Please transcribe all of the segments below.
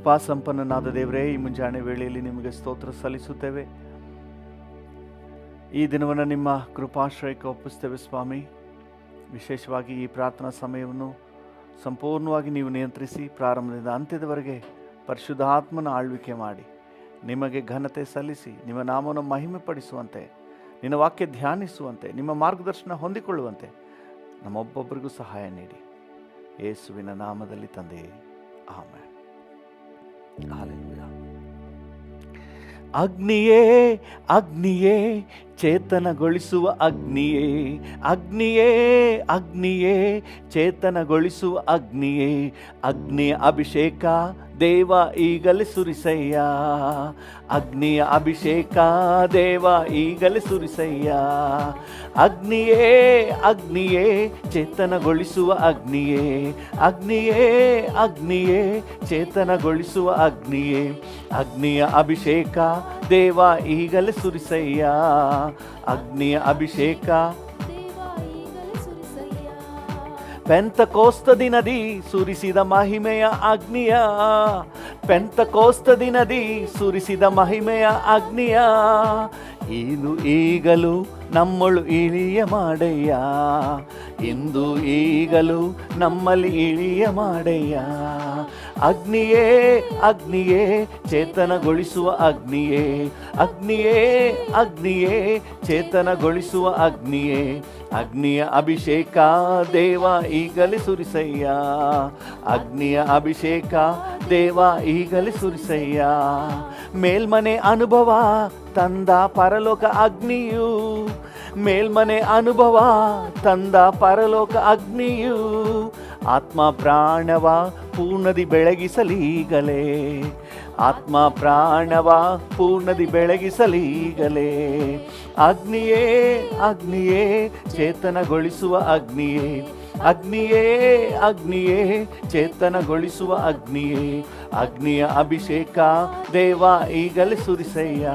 ಕೃಪಾ ಸಂಪನ್ನನಾದ ದೇವರೇ, ಈ ಮುಂಜಾನೆ ವೇಳೆಯಲ್ಲಿ ನಿಮಗೆ ಸ್ತೋತ್ರ ಸಲ್ಲಿಸುತ್ತೇವೆ. ಈ ದಿನವನ್ನು ನಿಮ್ಮ ಕೃಪಾಶ್ರಯಕ್ಕೆ ಒಪ್ಪಿಸ್ತೇವೆ ಸ್ವಾಮಿ. ವಿಶೇಷವಾಗಿ ಈ ಪ್ರಾರ್ಥನಾ ಸಮಯವನ್ನು ಸಂಪೂರ್ಣವಾಗಿ ನೀವು ನಿಯಂತ್ರಿಸಿ ಪ್ರಾರಂಭದಿಂದ ಅಂತ್ಯದವರೆಗೆ ಪರಿಶುದ್ಧಾತ್ಮನ ಆಳ್ವಿಕೆ ಮಾಡಿ ನಿಮಗೆ ಘನತೆ ಸಲ್ಲಿಸಿ ನಿಮ್ಮ ನಾಮವನ್ನು ಮಹಿಮೆ ಪಡಿಸುವಂತೆ, ನಿನ್ನ ವಾಕ್ಯ ಧ್ಯಾನಿಸುವಂತೆ, ನಿಮ್ಮ ಮಾರ್ಗದರ್ಶನ ಹೊಂದಿಕೊಳ್ಳುವಂತೆ ನಮ್ಮೊಬ್ಬೊಬ್ಬರಿಗೂ ಸಹಾಯ ನೀಡಿ. ಯೇಸುವಿನ ನಾಮದಲ್ಲಿ ತಂದೆಯೇ, ಆಮೆನ್. ಹಲ್ಲೆಲೂಯಾ. ಅಗ್ನಿಯೇ ಅಗ್ನಿಯೇ ಚೇತನಗೊಳಿಸುವ ಅಗ್ನಿಯೇ, ಅಗ್ನಿಯೇ ಅಗ್ನಿಯೇ ಚೇತನಗೊಳಿಸುವ ಅಗ್ನಿಯೇ, ಅಗ್ನಿಯ ಅಭಿಷೇಕ ದೇವ ಈಗಲೇ ಸುರಿಸಯ್ಯ, ಅಗ್ನಿಯ ಅಭಿಷೇಕ ದೇವ ಈಗಲೇ ಸುರಿಸಯ್ಯ. ಅಗ್ನಿಯೇ ಅಗ್ನಿಯೇ ಚೇತನಗೊಳಿಸುವ ಅಗ್ನಿಯೇ, ಅಗ್ನಿಯೇ ಅಗ್ನಿಯೇ ಚೇತನಗೊಳಿಸುವ ಅಗ್ನಿಯೇ, ಅಗ್ನಿಯ ಅಭಿಷೇಕ ದೇವ ಈಗಲೇ ಸುರಿಸಯ್ಯ, ಅಗ್ನಿಯ ಅಭಿಷೇಕ. ಪೆಂತಕೋಸ್ತ ದಿನದಿ ಸುರಿಸಿದ ಮಹಿಮೆಯ ಅಗ್ನಿಯ, ಪೆಂತಕೋಸ್ತ ದಿನದಿ ಸುರಿಸಿದ ಮಹಿಮೆಯ ಅಗ್ನಿಯ, ಇಂದು ಈಗಲೂ ನಮ್ಮಳು ಇಳಿಯ ಮಾಡಯ್ಯ, ಇಂದು ಈಗಲೂ ನಮ್ಮಲ್ಲಿ ಇಳಿಯ ಮಾಡಯ್ಯ. ಅಗ್ನಿಯೇ ಅಗ್ನಿಯೇ ಚೇತನಗೊಳಿಸುವ ಅಗ್ನಿಯೇ, ಅಗ್ನಿಯೇ ಅಗ್ನಿಯೇ ಚೇತನಗೊಳಿಸುವ ಅಗ್ನಿಯೇ, ಅಗ್ನಿಯ ಅಭಿಷೇಕ ದೇವ ಈಗಲೇ ಸುರಿಸಯ್ಯ, ಅಗ್ನಿಯ ಅಭಿಷೇಕ ದೇವ ಈಗಲೇ ಸುರಿಸಯ್ಯ. ಮೇಲ್ಮನೆ ಅನುಭವ ತಂದ ಪರಲೋಕ ಅಗ್ನಿಯು, ಮೇಲ್ಮನೆ ಅನುಭವ ತಂದ ಪರಲೋಕ ಅಗ್ನಿಯು, ಆತ್ಮ ಪ್ರಾಣವ ಪೂರ್ಣದಿ ಬೆಳಗಿಸಲೀಗಲೇ, ಆತ್ಮ ಪ್ರಾಣವ ಪೂರ್ಣದಿ ಬೆಳಗಿಸಲೀಗಲೇ. ಅಗ್ನಿಯೇ ಅಗ್ನಿಯೇ ಚೇತನಗೊಳಿಸುವ ಅಗ್ನಿಯೇ, ಅಗ್ನಿಯೇ ಅಗ್ನಿಯೇ ಚೇತನಗೊಳಿಸುವ ಅಗ್ನಿಯೇ, ಅಗ್ನಿಯ ಅಭಿಷೇಕ ದೇವ ಈಗಲೇ ಸುರಿಸಯ್ಯ,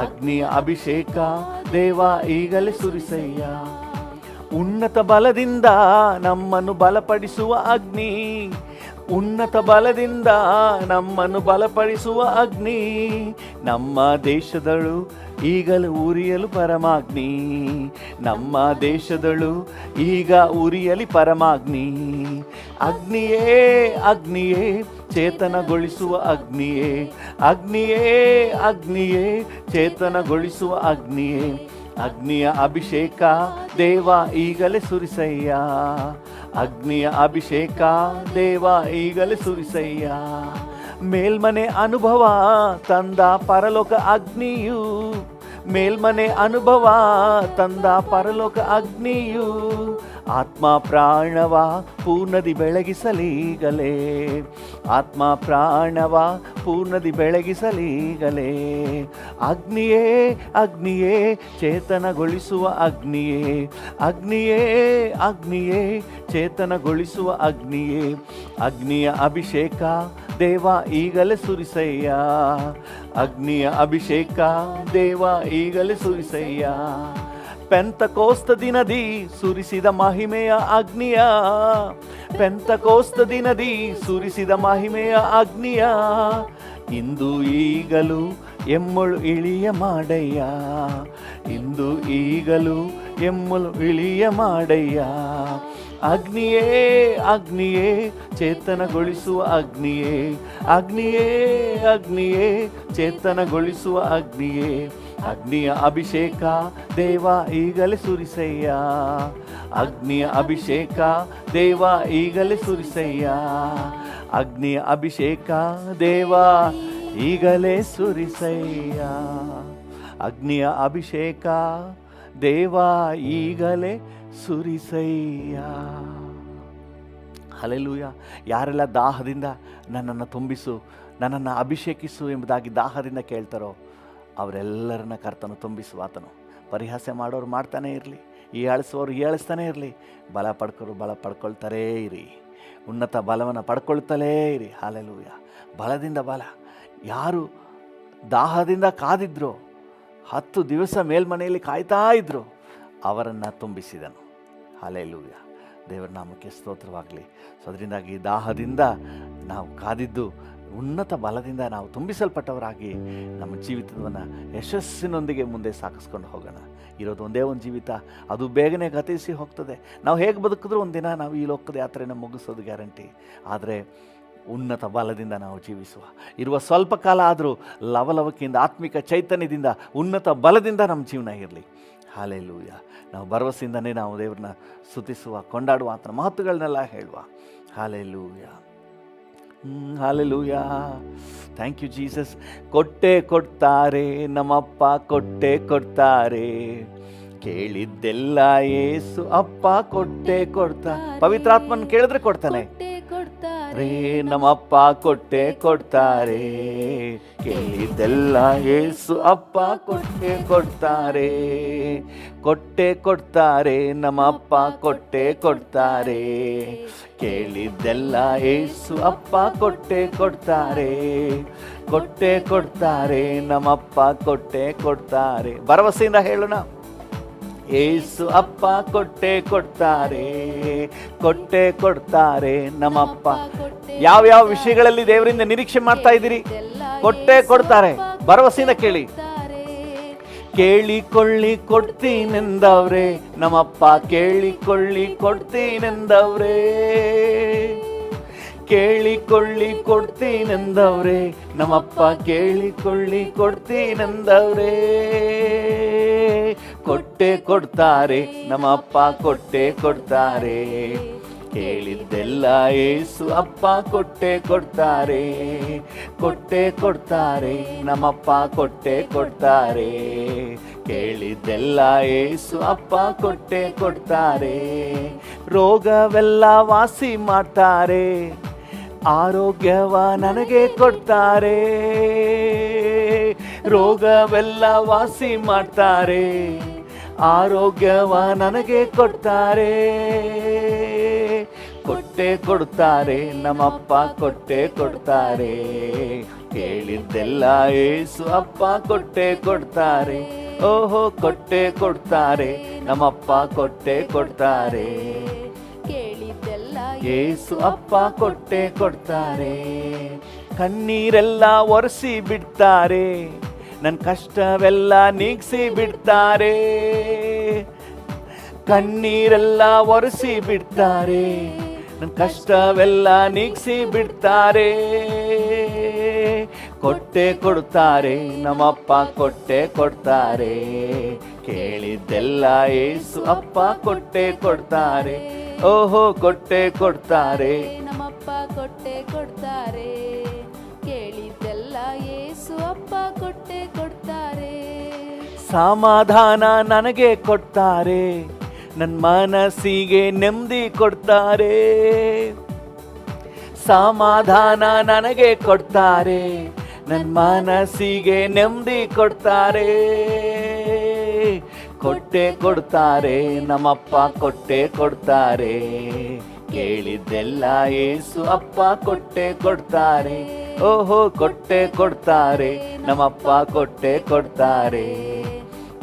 ಅಗ್ನಿಯ ಅಭಿಷೇಕ ದೇವ ಈಗಲೇ ಸುರಿಸಯ್ಯ. ಉನ್ನತ ಬಲದಿಂದ ನಮ್ಮನ್ನು ಬಲಪಡಿಸುವ ಅಗ್ನಿ, ಉನ್ನತ ಬಲದಿಂದ ನಮ್ಮನ್ನು ಬಲಪಡಿಸುವ ಅಗ್ನಿ, ನಮ್ಮ ದೇಶದಳು ಈಗಲೂ ಉರಿಯಲು ಪರಮಾಗ್ನಿ, ನಮ್ಮ ದೇಶದಳು ಈಗ ಉರಿಯಲಿ ಪರಮಾಗ್ನಿ. ಅಗ್ನಿಯೇ ಅಗ್ನಿಯೇ ಚೇತನಗೊಳಿಸುವ ಅಗ್ನಿಯೇ, ಅಗ್ನಿಯೇ ಅಗ್ನಿಯೇ ಚೇತನಗೊಳಿಸುವ ಅಗ್ನಿಯೇ, ಅಗ್ನಿಯ ಅಭಿಷೇಕ ದೇವ ಈಗಲೇ ಸುರಿಸಯ್ಯ, ಅಗ್ನಿಯ ಅಭಿಷೇಕ ದೇವ ಈಗಲೇ ಸುರಿಸಯ್ಯ. ಮೇಲ್ಮನೆ ಅನುಭವ ತಂದ ಪರಲೋಕ ಅಗ್ನಿಯು, ಮೇಲ್ಮನೆ ಅನುಭವ ತಂದ ಪರಲೋಕ ಅಗ್ನಿಯು, ಆತ್ಮ ಪ್ರಾಣವ ಪೂರ್ಣದಿ ಬೆಳಗಿಸಲೀಗಲೇ, ಆತ್ಮ ಪ್ರಾಣವ ಪೂರ್ಣದಿ ಬೆಳಗಿಸಲೀಗಲೇ. ಅಗ್ನಿಯೇ ಅಗ್ನಿಯೇ ಚೇತನಗೊಳಿಸುವ ಅಗ್ನಿಯೇ, ಅಗ್ನಿಯೇ ಅಗ್ನಿಯೇ ಚೇತನಗೊಳಿಸುವ ಅಗ್ನಿಯೇ, ಅಗ್ನಿಯ ಅಭಿಷೇಕ ದೇವ ಈಗಲೇ ಸುರಿಸಯ್ಯ, ಅಗ್ನಿಯ ಅಭಿಷೇಕ ದೇವ ಈಗಲೇ ಸುರಿಸಯ್ಯ. ಪೆಂತಕೋಸ್ತ ದಿನದಿ ಸುರಿಸಿದ ಮಹಿಮೆಯ ಅಗ್ನಿಯ, ಪೆಂತಕೋಸ್ತ ದಿನದಿ ಸುರಿಸಿದ ಮಹಿಮೆಯ ಅಗ್ನಿಯ, ಇಂದು ಈಗಲೂ ಎಮ್ಮಳು ಇಳಿಯ ಮಾಡಯ್ಯ, ಇಂದು ಈಗಲೂ ಎಮ್ಮಳು ಇಳಿಯ ಮಾಡಯ್ಯ. ಅಗ್ನಿಯೇ ಅಗ್ನಿಯೇ ಚೇತನಗೊಳಿಸುವ ಅಗ್ನಿಯೇ, ಅಗ್ನಿಯೇ ಅಗ್ನಿಯೇ ಚೇತನಗೊಳಿಸುವ ಅಗ್ನಿಯೇ, ಅಗ್ನಿಯ ಅಭಿಷೇಕ ದೇವ ಈಗಲೇ ಸುರಿಸಯ್ಯ, ಅಗ್ನಿಯ ಅಭಿಷೇಕ ದೇವ ಈಗಲೇ ಸುರಿಸಯ್ಯ, ಅಗ್ನಿಯ ಅಭಿಷೇಕ ದೇವ ಈಗಲೇ ಸುರಿಸಯ್ಯ, ಅಗ್ನಿಯ ಅಭಿಷೇಕ ದೇವ ಈಗಲೇ ಸುರಿಸಯ್ಯ. ಹಲ್ಲೆಲೂಯಾ. ಯಾರೆಲ್ಲ ದಾಹದಿಂದ ನನ್ನನ್ನು ತುಂಬಿಸು, ನನ್ನನ್ನು ಅಭಿಷೇಕಿಸು ಎಂಬುದಾಗಿ ದಾಹದಿಂದ ಕೇಳ್ತಾರೋ ಅವರೆಲ್ಲರನ್ನ ಕರ್ತನು ತುಂಬಿಸುವಾತನು. ಪರಿಹಾಸ್ಯ ಮಾಡೋರು ಮಾಡ್ತಾನೇ ಇರಲಿ, ಹೀಯಾಳಿಸುವವರು ಹೀಯಾಳಿಸ್ತಾನೇ ಇರಲಿ, ಬಲ ಪಡ್ಕೋರು ಬಲ ಪಡ್ಕೊಳ್ತಾರೇ ಇರಿ, ಉನ್ನತ ಬಲವನ್ನು ಪಡ್ಕೊಳ್ತಲೇ ಇರಿ. ಹಲ್ಲೆಲೂಯಾ. ಬಲದಿಂದ ಬಲ. ಯಾರು ದಾಹದಿಂದ ಕಾದಿದ್ರು, 10 ದಿವಸ ಮೇಲ್ಮನೆಯಲ್ಲಿ ಕಾಯ್ತಾ ಇದ್ರು, ಅವರನ್ನು ತುಂಬಿಸಿದನು. ಹಲ್ಲೆಲೂಯಾ. ದೇವರ ನಾಮಕ್ಕೆ ಸ್ತೋತ್ರವಾಗಲಿ. ಸೊ ಅದರಿಂದಾಗಿ ದಾಹದಿಂದ ನಾವು ಕಾದಿದ್ದು ಉನ್ನತ ಬಲದಿಂದ ನಾವು ತುಂಬಿಸಲ್ಪಟ್ಟವರಾಗಿ ನಮ್ಮ ಜೀವಿತವನ್ನು ಯಶಸ್ಸಿನೊಂದಿಗೆ ಮುಂದೆ ಸಾಗಿಸ್ಕೊಂಡು ಹೋಗೋಣ. ಇರೋದು ಒಂದೇ ಒಂದು ಜೀವಿತ, ಅದು ಬೇಗನೆ ಗತಿಸಿ ಹೋಗ್ತದೆ. ನಾವು ಹೇಗೆ ಬದುಕಿದ್ರೂ ಒಂದಿನ ನಾವು ಈ ಲೋಕದ ಯಾತ್ರೆಯನ್ನು ಮುಗಿಸೋದು ಗ್ಯಾರಂಟಿ. ಆದರೆ ಉನ್ನತ ಬಲದಿಂದ ನಾವು ಜೀವಿಸುವ, ಇರುವ ಸ್ವಲ್ಪ ಕಾಲ ಆದರೂ ಲವಲವಿಕೆಯಿಂದ, ಆತ್ಮಿಕ ಚೈತನ್ಯದಿಂದ, ಉನ್ನತ ಬಲದಿಂದ ನಮ್ಮ ಜೀವನ ಇರಲಿ. ಹಾಲೆಲೂಯ. ನಾವು ಭರವಸೆಯಿಂದನೇ ನಾವು ದೇವ್ರನ್ನ ಸ್ತುತಿಸುವ, ಕೊಂಡಾಡುವ, ಆತನ ಮಾತುಗಳನ್ನೆಲ್ಲ ಹೇಳುವ. Hallelujah, hallelujah. Thank you Jesus. ಕೊಟ್ಟೆ ಕೊಡ್ತಾರೆ ನಮ್ಮಪ್ಪ, ಕೊಟ್ಟೆ ಕೊಡ್ತಾರೆ, ಕೇಳಿದ್ದೆಲ್ಲ ಯೇಸು ಅಪ್ಪ ಕೊಟ್ಟೆ ಕೊಡ್ತಾ. ಪವಿತ್ರಾತ್ಮನ್ ಕೇಳಿದ್ರೆ ಕೊಡ್ತಾನೆ ರೇ. ನಮ್ಮಪ್ಪ ಕೊಟ್ಟೆ ಕೊಡ್ತಾರೆ, ಕೇಳಿದ್ದೆಲ್ಲ ಯೇಸು ಅಪ್ಪ ಕೊಟ್ಟೆ ಕೊಡ್ತಾರೆ, ಕೊಟ್ಟೆ ಕೊಡ್ತಾರೆ ನಮ್ಮಪ್ಪ ಕೊಟ್ಟೆ ಕೊಡ್ತಾರೆ, ಕೇಳಿದ್ದೆಲ್ಲ ಯೇಸು ಅಪ್ಪ ಕೊಟ್ಟೆ ಕೊಡ್ತಾರೆ, ಕೊಟ್ಟೆ ಕೊಡ್ತಾರೆ ನಮ್ಮಪ್ಪ ಕೊಟ್ಟೆ ಕೊಡ್ತಾರೆ. ಭರವಸೆಯಿಂದ ಹೇಳೋಣ, ಯೇಸು ಅಪ್ಪ ಕೊಟ್ಟೆ ಕೊಡ್ತಾರೆ, ಕೊಟ್ಟೆ ಕೊಡ್ತಾರೆ ನಮ್ಮಪ್ಪ. ಯಾವ್ಯಾವ ವಿಷಯಗಳಲ್ಲಿ ದೇವರಿಂದ ನಿರೀಕ್ಷೆ ಮಾಡ್ತಾ ಇದ್ದೀರಿ? ಕೊಟ್ಟೆ ಕೊಡ್ತಾರೆ. ಭರವಸೆಯಿಂದ ಕೇಳಿ. ಕೇಳಿಕೊಳ್ಳಿ ಕೊಡ್ತೀನೆಂದವ್ರೆ ನಮ್ಮಪ್ಪ, ಕೇಳಿಕೊಳ್ಳಿ ಕೊಡ್ತೀನೆಂದವ್ರೆ, ಕೇಳಿಕೊಳ್ಳಿ ಕೊಡ್ತೀನೆಂದವ್ರೆ ನಮ್ಮಪ್ಪ, ಕೇಳಿಕೊಳ್ಳಿ ಕೊಡ್ತೀನೆಂದವ್ರೆ, ಕೊಟ್ಟೆ ಕೊಡ್ತಾರೆ ನಮ್ಮಪ್ಪ ಕೊಟ್ಟೆ ಕೊಡ್ತಾರೆ, ಕೇಳಿದ್ದೆಲ್ಲ ಯೇಸು ಅಪ್ಪ ಕೊಟ್ಟೆ ಕೊಡ್ತಾರೆ, ಕೊಟ್ಟೆ ಕೊಡ್ತಾರೆ ನಮ್ಮಪ್ಪ ಕೊಟ್ಟೆ ಕೊಡ್ತಾರೆ, ಕೇಳಿದ್ದೆಲ್ಲ ಯೇಸು ಅಪ್ಪ ಕೊಟ್ಟೆ ಕೊಡ್ತಾರೆ, ರೋಗವೆಲ್ಲ ವಾಸಿ ಮಾಡ್ತಾರೆ, ಆರೋಗ್ಯವ ನನಗೆ ಕೊಡ್ತಾರೆ, ರೋಗವೆಲ್ಲ ವಾಸಿ ಮಾಡ್ತಾರೆ, ಆರೋಗ್ಯವ ನನಗೆ ಕೊಡ್ತಾರೆ, ಕೊಟ್ಟೆ ಕೊಡ್ತಾರೆ ನಮ್ಮಪ್ಪ ಕೊಟ್ಟೆ ಕೊಡ್ತಾರೆ, ಕೇಳಿದ್ದೆಲ್ಲ ಯೇಸು ಅಪ್ಪ ಕೊಟ್ಟೆ ಕೊಡ್ತಾರೆ, ಓಹೋ ಕೊಟ್ಟೆ ಕೊಡ್ತಾರೆ ನಮ್ಮಪ್ಪ ಕೊಟ್ಟೆ ಕೊಡ್ತಾರೆ, ಕೇಳಿದ್ದೆಲ್ಲ ಯೇಸು ಅಪ್ಪ ಕೊಟ್ಟೆ ಕೊಡ್ತಾರೆ. ಕಣ್ಣೀರೆಲ್ಲ ಒರೆಸಿ ಬಿಡ್ತಾರೆ, ನನ್ನ ಕಷ್ಟವೆಲ್ಲ ನೀಗಿಸಿ ಬಿಡ್ತಾರೆ, ಕಣ್ಣೀರೆಲ್ಲ ಒರೆಸಿ ಬಿಡ್ತಾರೆ, ನನ್ನ ಕಷ್ಟವೆಲ್ಲ ನೀಗಿಸಿ ಬಿಡ್ತಾರೆ, ಕೊಟ್ಟೆ ಕೊಡ್ತಾರೆ ನಮ್ಮಪ್ಪ ಕೊಟ್ಟೆ ಕೊಡ್ತಾರೆ, ಕೇಳಿದ್ದೆಲ್ಲ ಯೇಸು ಅಪ್ಪ ಕೊಟ್ಟೆ ಕೊಡ್ತಾರೆ, ಓಹೋ ಕೊಟ್ಟೆ ಕೊಡ್ತಾರೆ ನಮ್ಮಪ್ಪ ಕೊಟ್ಟೆ ಕೊಡ್ತಾರೆ, ಕೇಳಿದ್ದೆಲ್ಲ ಯೇಸು ಅಪ್ಪ ಕೊಟ್ಟೆ ಕೊಡ್ತಾರೆ. ಸಮಾಧಾನ ನನಗೆ ಕೊಡ್ತಾರೆ, ನನ್ನ ಮನಸ್ಸಿಗೆ ನೆಮ್ಮದಿ ಕೊಡ್ತಾರೆ, ಸಮಾಧಾನ ನನಗೆ ಕೊಡ್ತಾರೆ, ನನ್ನ ಮನಸ್ಸಿಗೆ ನೆಮ್ಮದಿ ಕೊಡ್ತಾರೆ, ಕೊಟ್ಟೆ ಕೊಡ್ತಾರೆ ನಮ್ಮಪ್ಪ ಕೊಟ್ಟೆ ಕೊಡ್ತಾರೆ, ಕೇಳಿದ್ದೆಲ್ಲ ಯೇಸು ಅಪ್ಪ ಕೊಟ್ಟೆ ಕೊಡ್ತಾರೆ, ಓಹೋ ಕೊಟ್ಟೆ ಕೊಡ್ತಾರೆ ನಮ್ಮಪ್ಪ ಕೊಟ್ಟೆ ಕೊಡ್ತಾರೆ,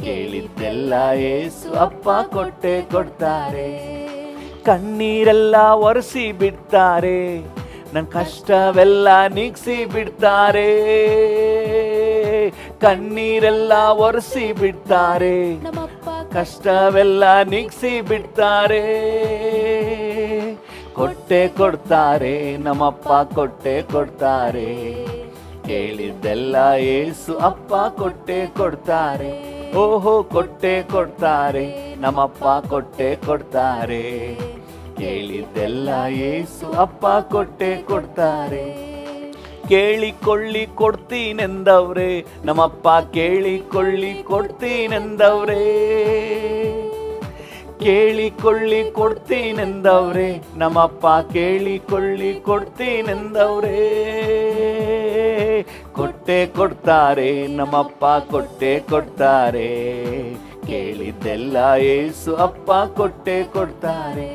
ಕೇಳಿದ್ದೆಲ್ಲ ಯೇಸು ಅಪ್ಪ ಕೊಟ್ಟೆ ಕೊಡ್ತಾರೆ. ಕಣ್ಣೀರೆಲ್ಲ ಒರೆಸಿ ಬಿಡ್ತಾರೆ, ನನ್ನ ಕಷ್ಟವೆಲ್ಲ ನೀಗಿಸಿ ಬಿಡ್ತಾರೆ, ಕಣ್ಣೀರೆಲ್ಲ ಒರೆಸಿ ಬಿಡ್ತಾರೆ, ಕಷ್ಟವೆಲ್ಲ ನೀಗಿಸಿ ಬಿಡ್ತಾರೆ, ಕೊಟ್ಟೆ ಕೊಡ್ತಾರೆ ನಮ್ಮಪ್ಪ ಕೊಟ್ಟೆ ಕೊಡ್ತಾರೆ, ಕೇಳಿದ್ದೆಲ್ಲ ಯೇಸು ಅಪ್ಪ ಕೊಟ್ಟೆ ಕೊಡ್ತಾರೆ, ಓಹೋ ಕೊಟ್ಟೆ ಕೊಡ್ತಾರೆ ನಮ್ಮಪ್ಪ ಕೊಟ್ಟೆ ಕೊಡ್ತಾರೆ, ಕೇಳಿದ್ದೆಲ್ಲ ಯೇಸು ಅಪ್ಪ ಕೊಟ್ಟೆ ಕೊಡ್ತಾರೆ. ಕೇಳಿಕೊಳ್ಳಿ ಕೊಡ್ತೀನೆಂದವ್ರೆ ನಮ್ಮಪ್ಪ ಕೇಳಿಕೊಳ್ಳಿ ಕೊಡ್ತೀನೆಂದವ್ರೆ, ಕೇಳಿಕೊಳ್ಳಿ ಕೊಡ್ತೀನೆಂದವ್ರೆ ನಮ್ಮಪ್ಪ ಕೇಳಿಕೊಳ್ಳಿ ಕೊಡ್ತೀನೆಂದವ್ರೆ, ಕೊಟ್ಟೆ ಕೊಡ್ತಾರೆ ನಮ್ಮಪ್ಪ ಕೊಟ್ಟೆ ಕೊಡ್ತಾರೆ, ಕೇಳಿದ್ದೆಲ್ಲ ಯೇಸು ಅಪ್ಪ ಕೊಟ್ಟೆ ಕೊಡ್ತಾರೆ,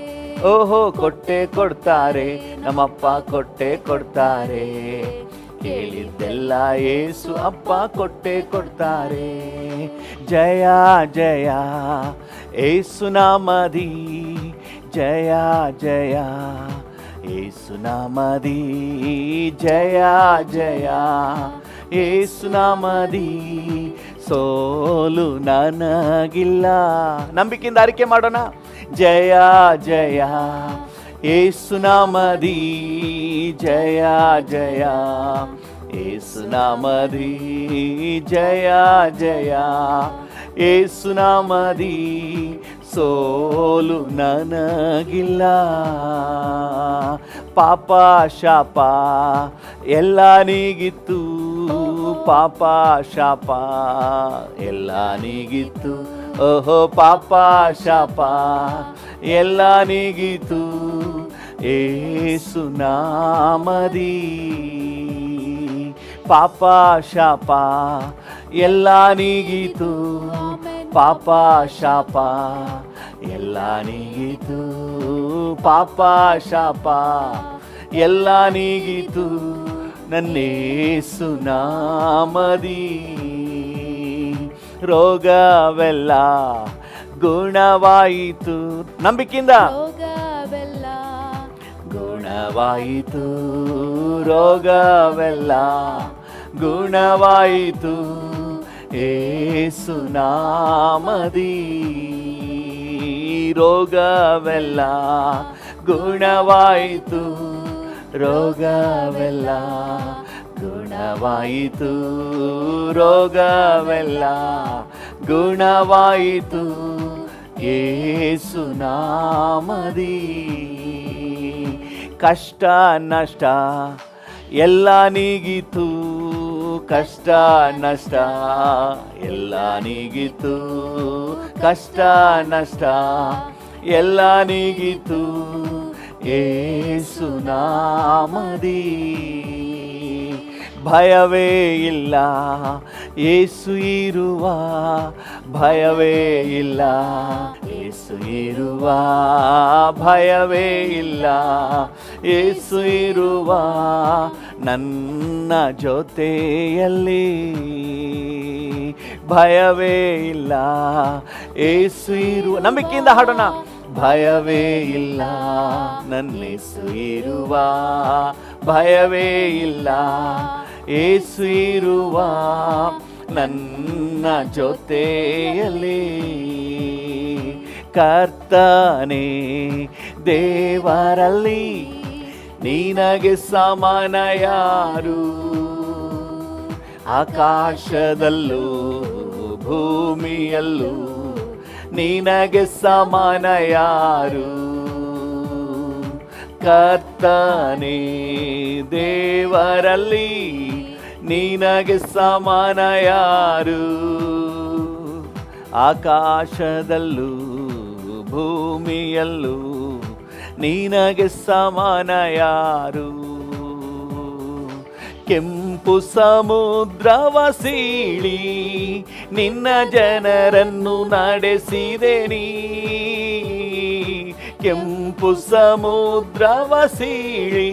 ಓಹೋ ಕೊಟ್ಟೆ ಕೊಡ್ತಾರೆ ನಮ್ಮಪ್ಪ ಕೊಟ್ಟೆ ಕೊಡ್ತಾರೆ, ಕೇಳಿದ್ದೆಲ್ಲ ಯೇಸು ಅಪ್ಪ ಕೊಟ್ಟೆ ಕೊಡ್ತಾರೆ. ಜಯ ಜಯ ಯೇಸು ನಾಮದಿ, ಜಯ ಜಯ ಏಸುನಾಮದಿ ಜಯ ಜಯ, ಏಸುನಾಮದಿ ಸೋಲು ನನಗಿಲ್ಲ. ನಂಬಿಕೆಯಿಂದ ಅರಿಕೆ ಮಾಡೋಣ. ಜಯ ಜಯ ಏಸುನಾಮದಿ ಜಯ ಜಯ, ಏಸುನಾಮದಿ ಜಯ ಜಯ, ಏಸುನಾಮದಿ ಸೋಲು ನನಗಿಲ್ಲ. ಪಾಪ ಶಾಪ ಎಲ್ಲ ನೀಗಿತ್ತು, ಪಾಪ ಶಾಪ ಎಲ್ಲ ನೀಗಿತ್ತು. ಓಹೋ ಪಾಪ ಶಾಪ ಎಲ್ಲ ನೀಗಿತು ಏಸುನಾಮದಿ. ಪಾಪ ಶಾಪ ಎಲ್ಲ ನೀಗಿತು, ಪಾಪ ಶಾಪ ಎಲ್ಲ ನೀಗಿತು, ಪಾಪ ಶಾಪ ಎಲ್ಲ ನೀಗಿತು ನನ್ನೇಸುನಾಮದಿ. ರೋಗವೆಲ್ಲ ಗುಣವಾಯಿತು. ನಂಬಿಕೆಯಿಂದ ಗುಣವಾಯಿತು, ರೋಗವೆಲ್ಲ ಗುಣವಾಯಿತು ಏಸುನಾಮದಿ. ರೋಗವೆಲ್ಲ ಗುಣವಾಯಿತು, ರೋಗವೆಲ್ಲ ಗುಣವಾಯಿತು, ರೋಗವೆಲ್ಲ ಗುಣವಾಯಿತು ಏಸುನಾಮದಿ. ಕಷ್ಟ ನಷ್ಟ ಎಲ್ಲ ನೀಗಿತು, ಕಷ್ಟ ನಷ್ಟ ಎಲ್ಲ ನೀಗಿತು, ಕಷ್ಟ ನಷ್ಟ ಎಲ್ಲ ನೀಗಿತು ಏಸುನಾಮದಿ. ಭಯವೇ ಇಲ್ಲ ಏಸು ಇರುವ, ಭಯವೇ ಇಲ್ಲ ಏಸು ಇರುವ, ಭಯವೇ ಇಲ್ಲ ಏಸು ಇರುವ ನನ್ನ ಜೊತೆಯಲ್ಲಿ. ಭಯವೇ ಇಲ್ಲ ಏಸು ಇರುವ, ನಂಬಿಕೆಯಿಂದ ಹಾಡೋಣ. ಭಯವೇ ಇಲ್ಲ ನನ್ನೇಸು ಇರುವ, ಭಯವೇ ಇಲ್ಲ ಏಸು ಇರುವ ನನ್ನ ಜೊತೆಯಲ್ಲಿ. ಕರ್ತನೇ ದೇವರಲ್ಲಿ ನಿನಗೆ ಸಮಾನ ಯಾರು, ಆಕಾಶದಲ್ಲೂ ಭೂಮಿಯಲ್ಲೂ ನಿನಗೆ ಸಮಾನ ಯಾರು. ಕರ್ತನೇ ದೇವರಲ್ಲಿ ನಿನಗೆ ಸಮಾನ ಯಾರು, ಆಕಾಶದಲ್ಲೂ ಭೂಮಿಯಲ್ಲೂ ನಿನಗೆ ಸಮಾನ ಯಾರು. ಕೆಂಪು ಸಮುದ್ರವ ಸೀಳಿ ನಿನ್ನ ಜನರನ್ನು ನಡೆಸಿದೆ ನೀ. ಕೆಂಪು ಸಮುದ್ರವ ಸೀಳಿ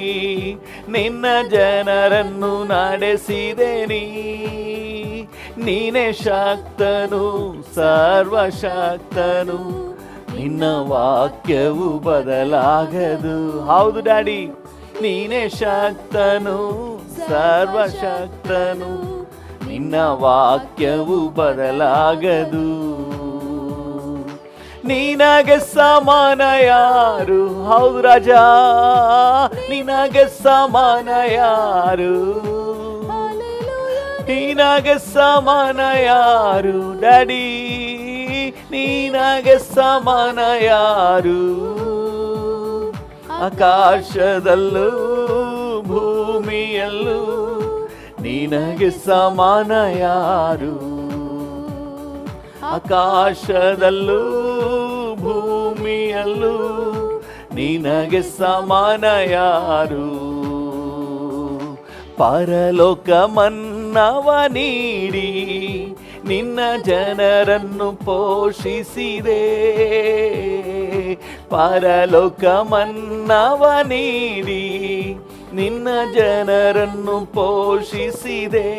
ನಿನ್ನ ಜನರನ್ನು ನಡೆಸಿದೆ ನೀ. ನೀನೇ ಶಕ್ತನು ಸರ್ವಶಕ್ತನು, ನಿನ್ನ ವಾಕ್ಯವು ಬದಲಾಗದು. ಹೌದು ಡ್ಯಾಡಿ, ನೀನೇ ಶಕ್ತನು ಸರ್ವಶಕ್ತನು, ನಿನ್ನ ವಾಕ್ಯವು ಬದಲಾಗದು. ನಿನಗೆ ಸಮಾನ ಯಾರು, ಹೌದು ರಾಜ, ನಿನಗೆ ಸಮಾನ ಯಾರು, ನಿನಗೆ ಸಮಾನ ಯಾರು ಡ್ಯಾಡಿ, ನಿನಗೆ ಸಮಾನ ಯಾರು. ಆಕಾಶದಲ್ಲೂ ಭೂಮಿಯಲ್ಲೂ ನಿನಗೆ ಸಮಾನ ಯಾರು. ಆಕಾಶದಲ್ಲೂ ಭೂಮಿಯಲ್ಲೂ ನಿನಗೆ ಸಮಾನ ಯಾರು. ಪರಲೋಕ ಮನ್ನವ ನೀಡಿ ನಿನ್ನ ಜನರನ್ನು ಪೋಷಿಸಿದೆ. ಪರಲೋಕ ಮನ್ನವ ನೀಡಿ ನಿನ್ನ ಜನರನ್ನು ಪೋಷಿಸಿದೆ.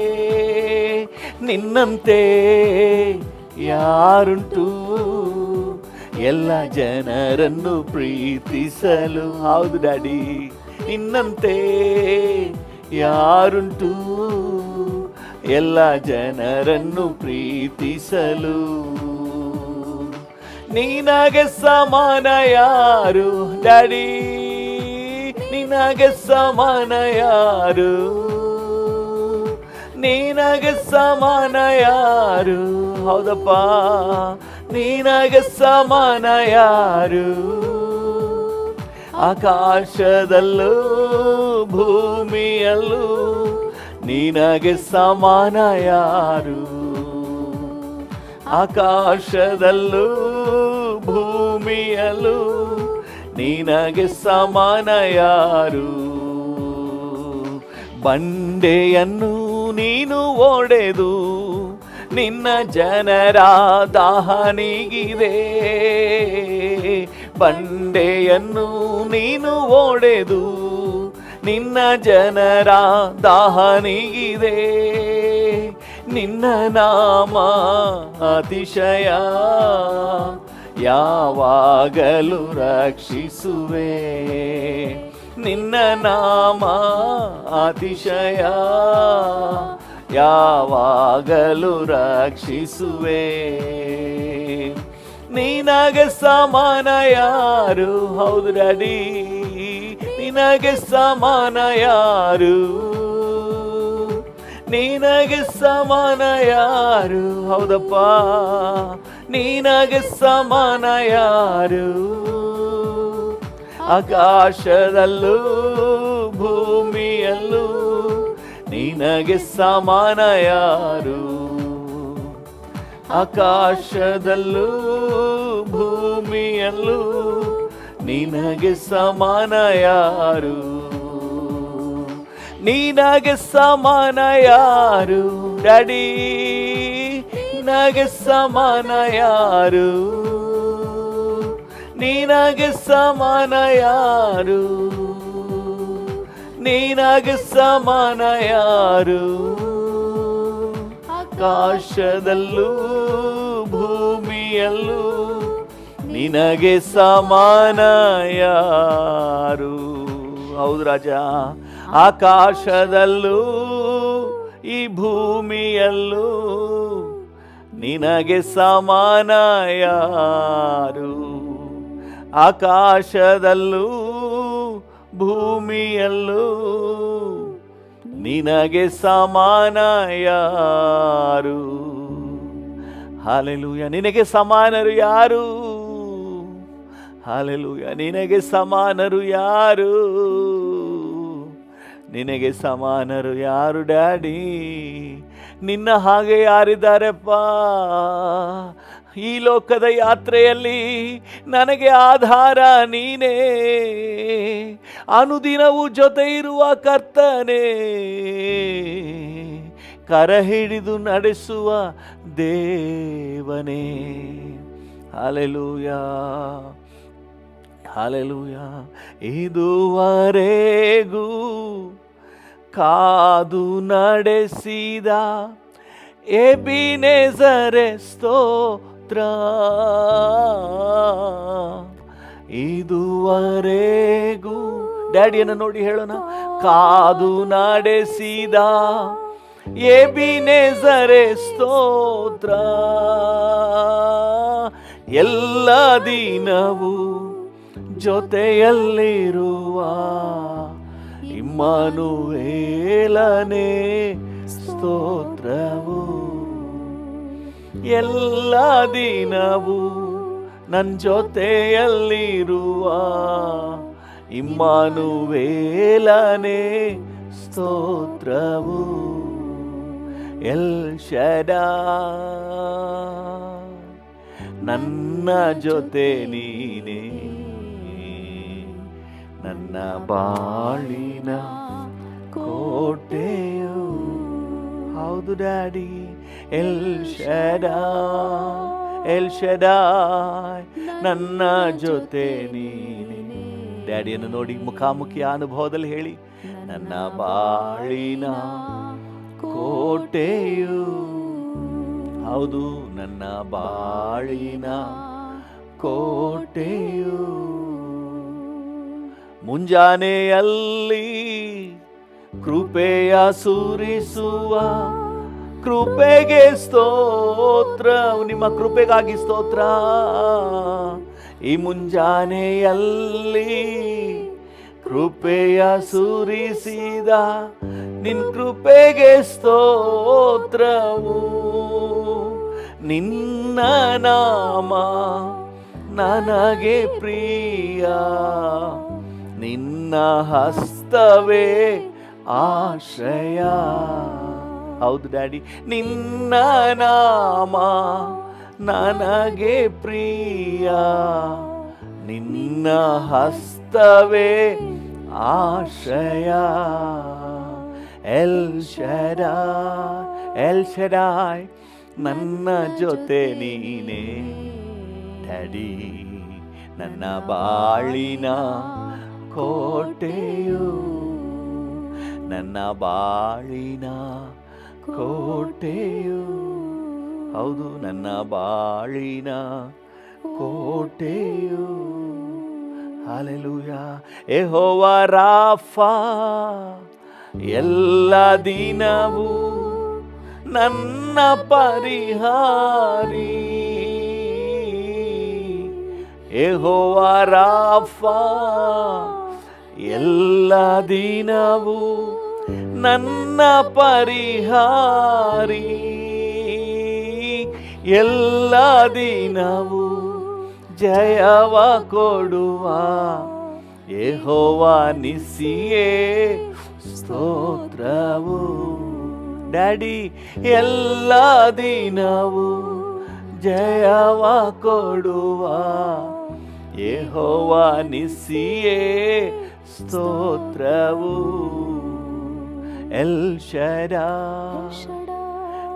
ನಿನ್ನಂತೆ ಯಾರುಂಟು ಎಲ್ಲ ಜನರನ್ನು ಪ್ರೀತಿಸಲು. ಹೌದು ಡ್ಯಾಡಿ, ನಿನ್ನಂತೆ ಯಾರುಂಟು ಎಲ್ಲ ಜನರನ್ನು ಪ್ರೀತಿಸಲು. ನಿನಗೆ ಸಮಾನ ಯಾರು ಡ್ಯಾಡಿ, ನಿನಗೆ ಸಮಾನ ಯಾರು, ನಿನಗೆ ಸಮಾನ ಯಾರು. ಹೌದಪ್ಪ, ನಿನಗೆ ಸಮಾನ ಯಾರು. ಆಕಾಶದಲ್ಲೂ ಭೂಮಿಯಲ್ಲೂ ನಿನಗೆ ಸಮಾನ ಯಾರು. ಆಕಾಶದಲ್ಲೂ ಭೂಮಿಯಲ್ಲೂ ನಿನಗೆ ಸಮಾನ ಯಾರು. ಬಂಡೆಯನ್ನು ನೀನು ಒಡೆದು ನಿನ್ನ ಜನರ ದಾಹ ನೀಗಿದೆ. ಬಂಡೆಯನ್ನು ನೀನು ಒಡೆದು ನಿನ್ನ ಜನರ ದಾಹ ನೀಗಿದೆ. ನಿನ್ನ ನಾಮ ಅತಿಶಯ ಯಾವಾಗಲೂ ರಕ್ಷಿಸುವೆ. ನಿನ್ನ ನಾಮ ಅತಿಶಯ ಯಾವಾಗಲೂ ರಕ್ಷಿಸುವೆ. ನಿನಗೆ ಸಮಾನ ಯಾರು. ಹೌದು ಡ್ಯಾಡಿ, ನಿನಗೆ ಸಮಾನ ಯಾರು, ನಿನಗೆ ಸಮಾನ ಯಾರು. ಹೌದಪ್ಪ, ನಿನಗೆ ಸಮಾನ ಯಾರು. ಆಕಾಶದಲ್ಲೂ ಭೂಮಿಯಲ್ಲೂ ನಿನಗೆ ಸಮಾನ ಯಾರು. ಆಕಾಶದಲ್ಲೂ ಭೂಮಿಯಲ್ಲೂ ನಿನಗೆ ಸಮಾನ ಯಾರು. ನಿನಗೆ ಸಮಾನ ಯಾರು ಡ್ಯಾಡಿ, ನಿನಗೆ ಸಮಾನ ಯಾರು, ನಿನಗೆ ಸಮಾನ ಯಾರು, ನಿನಗೆ ಸಮಾನ ಯಾರು. ಆಕಾಶದಲ್ಲೂ ಭೂಮಿಯಲ್ಲೂ ನಿನಗೆ ಸಮಾನ ಯಾರು. ಹೌದು ರಾಜ, ಆಕಾಶದಲ್ಲೂ ಈ ಭೂಮಿಯಲ್ಲೂ ನಿನಗೆ ಸಮಾನ ಯಾರು. ಆಕಾಶದಲ್ಲೂ ಭೂಮಿಯಲ್ಲೂ ನಿನಗೆ ಸಮಾನ ಯಾರು. ಹಾಲೆಲೂಯ. ನಿನಗೆ ಸಮಾನರು ಯಾರು? ಹಾಲೆಲೂಯ. ನಿನಗೆ ಸಮಾನರು ಯಾರು? ನಿನಗೆ ಸಮಾನರು ಯಾರು ಡ್ಯಾಡಿ? ನಿನ್ನ ಹಾಗೆ ಯಾರಿದ್ದಾರೆಪ್ಪ? ಈ ಲೋಕದ ಯಾತ್ರೆಯಲ್ಲಿ ನನಗೆ ಆಧಾರ ನೀನೇ, ಅನುದಿನವೂ ಜೊತೆ ಇರುವ ಕರ್ತನೇ, ಕರ ಹಿಡಿದು ನಡೆಸುವ ದೇವನೇ. Hallelujah, hallelujah. ಇದುವರೆಗೂ ಕಾದು ನಡೆಸಿದ ಎಬಿನೆಜರೇ ಸ್ತೋತ್ರ. ಇದುವರೆಗೂ ಡ್ಯಾಡಿಯನ್ನು ನೋಡಿ ಹೇಳೋಣ. ಕಾದು ನಡೆಸಿದ ಎಬಿನೆಜರೇ ಸ್ತೋತ್ರ. ಎಲ್ಲ ದಿನವೂ ಜೊತೆಯಲ್ಲಿರುವ ಇಮ್ಮಾನುವೇಲನೇ ಸ್ತೋತ್ರವು. ಎಲ್ಲ ದಿನವೂ ನನ್ನ ಜೊತೆಯಲ್ಲಿರುವ ಇಮ್ಮಾನುವೇಲನೇ ಸ್ತೋತ್ರವು. ಎಲ್ ಶಡಾಯ್ ನನ್ನ ಜೊತೆ ನೀನೇ, ನನ್ನ ಬಾಳಿನ ಕೋಟೆಯು. ಹೌದು daddy. L Shaddai, L Shaddai ನನ್ನ ಜೊತೆ ನೀನೆ. ಡ್ಯಾಡಿಯನ್ನು ನೋಡಿ ಮುಖಾಮುಖಿ ಅನುಭವದಲ್ಲಿ ಹೇಳಿ, ನನ್ನ ಬಾಳಿನ ಕೋಟೆಯು. ಹೌದು, ನನ್ನ ಬಾಳಿನ ಕೋಟೆಯು. ಮುಂಜಾನೆಯಲ್ಲಿ ಕೃಪೆಯ ಸುರಿಸುವ ಕೃಪೆಗೆ ಸ್ತೋತ್ರ. ನಿಮ್ಮ ಕೃಪೆಗಾಗಿ ಸ್ತೋತ್ರ. ಈ ಮುಂಜಾನೆಯಲ್ಲಿ ಕೃಪೆಯ ಸುರಿಸಿದ ನಿನ್ ಕೃಪೆಗೆ ಸ್ತೋತ್ರವು. ನಿನ್ನ ನಾಮ ನನಗೆ ಪ್ರಿಯ, ನಿನ್ನ ಹಸ್ತವೇ ಆಶ್ರಯ. ಹೌದು ಡ್ಯಾಡಿ, ನಿನ್ನ ನಾಮ ನನಗೆ ಪ್ರಿಯ, ನಿನ್ನ ಹಸ್ತವೇ ಆಶ್ರಯ. ಎಲ್ ಶಡಾಯ್ ನನ್ನ ಜೊತೆ ನೀನೇ ಡ್ಯಾಡಿ, ನನ್ನ ಬಾಳಿನ ಕೋಟೆಯು, ನನ್ನ ಬಾಳಿನ ಕೋಟೆಯು. ಹೌದು, ನನ್ನ ಬಾಳಿನ ಕೋಟೆಯು. ಹಲ್ಲೆಲೂಯಾ. ಯೆಹೋವ ರಾಫಾ ಎಲ್ಲ ದಿನವೂ ನನ್ನ ಪರಿಹಾರಿ. ಯೆಹೋವ ರಾಫಾ ಎಲ್ಲ ದಿನವೂ ನನ್ನ ಪರಿಹಾರಿ. ಎಲ್ಲ ದಿನವೂ ಜಯವ ಕೊಡುವ ಯೆಹೋವ ನಿಸ್ಸಿಯೇ ಸ್ತೋತ್ರವು. ಡ್ಯಾಡಿ, ಎಲ್ಲ ದಿನವೂ ಜಯವ ಕೊಡುವ ಯೆಹೋವ ನಿಸ್ಸಿಯೇ ಸ್ತೋತ್ರವು. ಎಲ್ ಶಡಾಯ್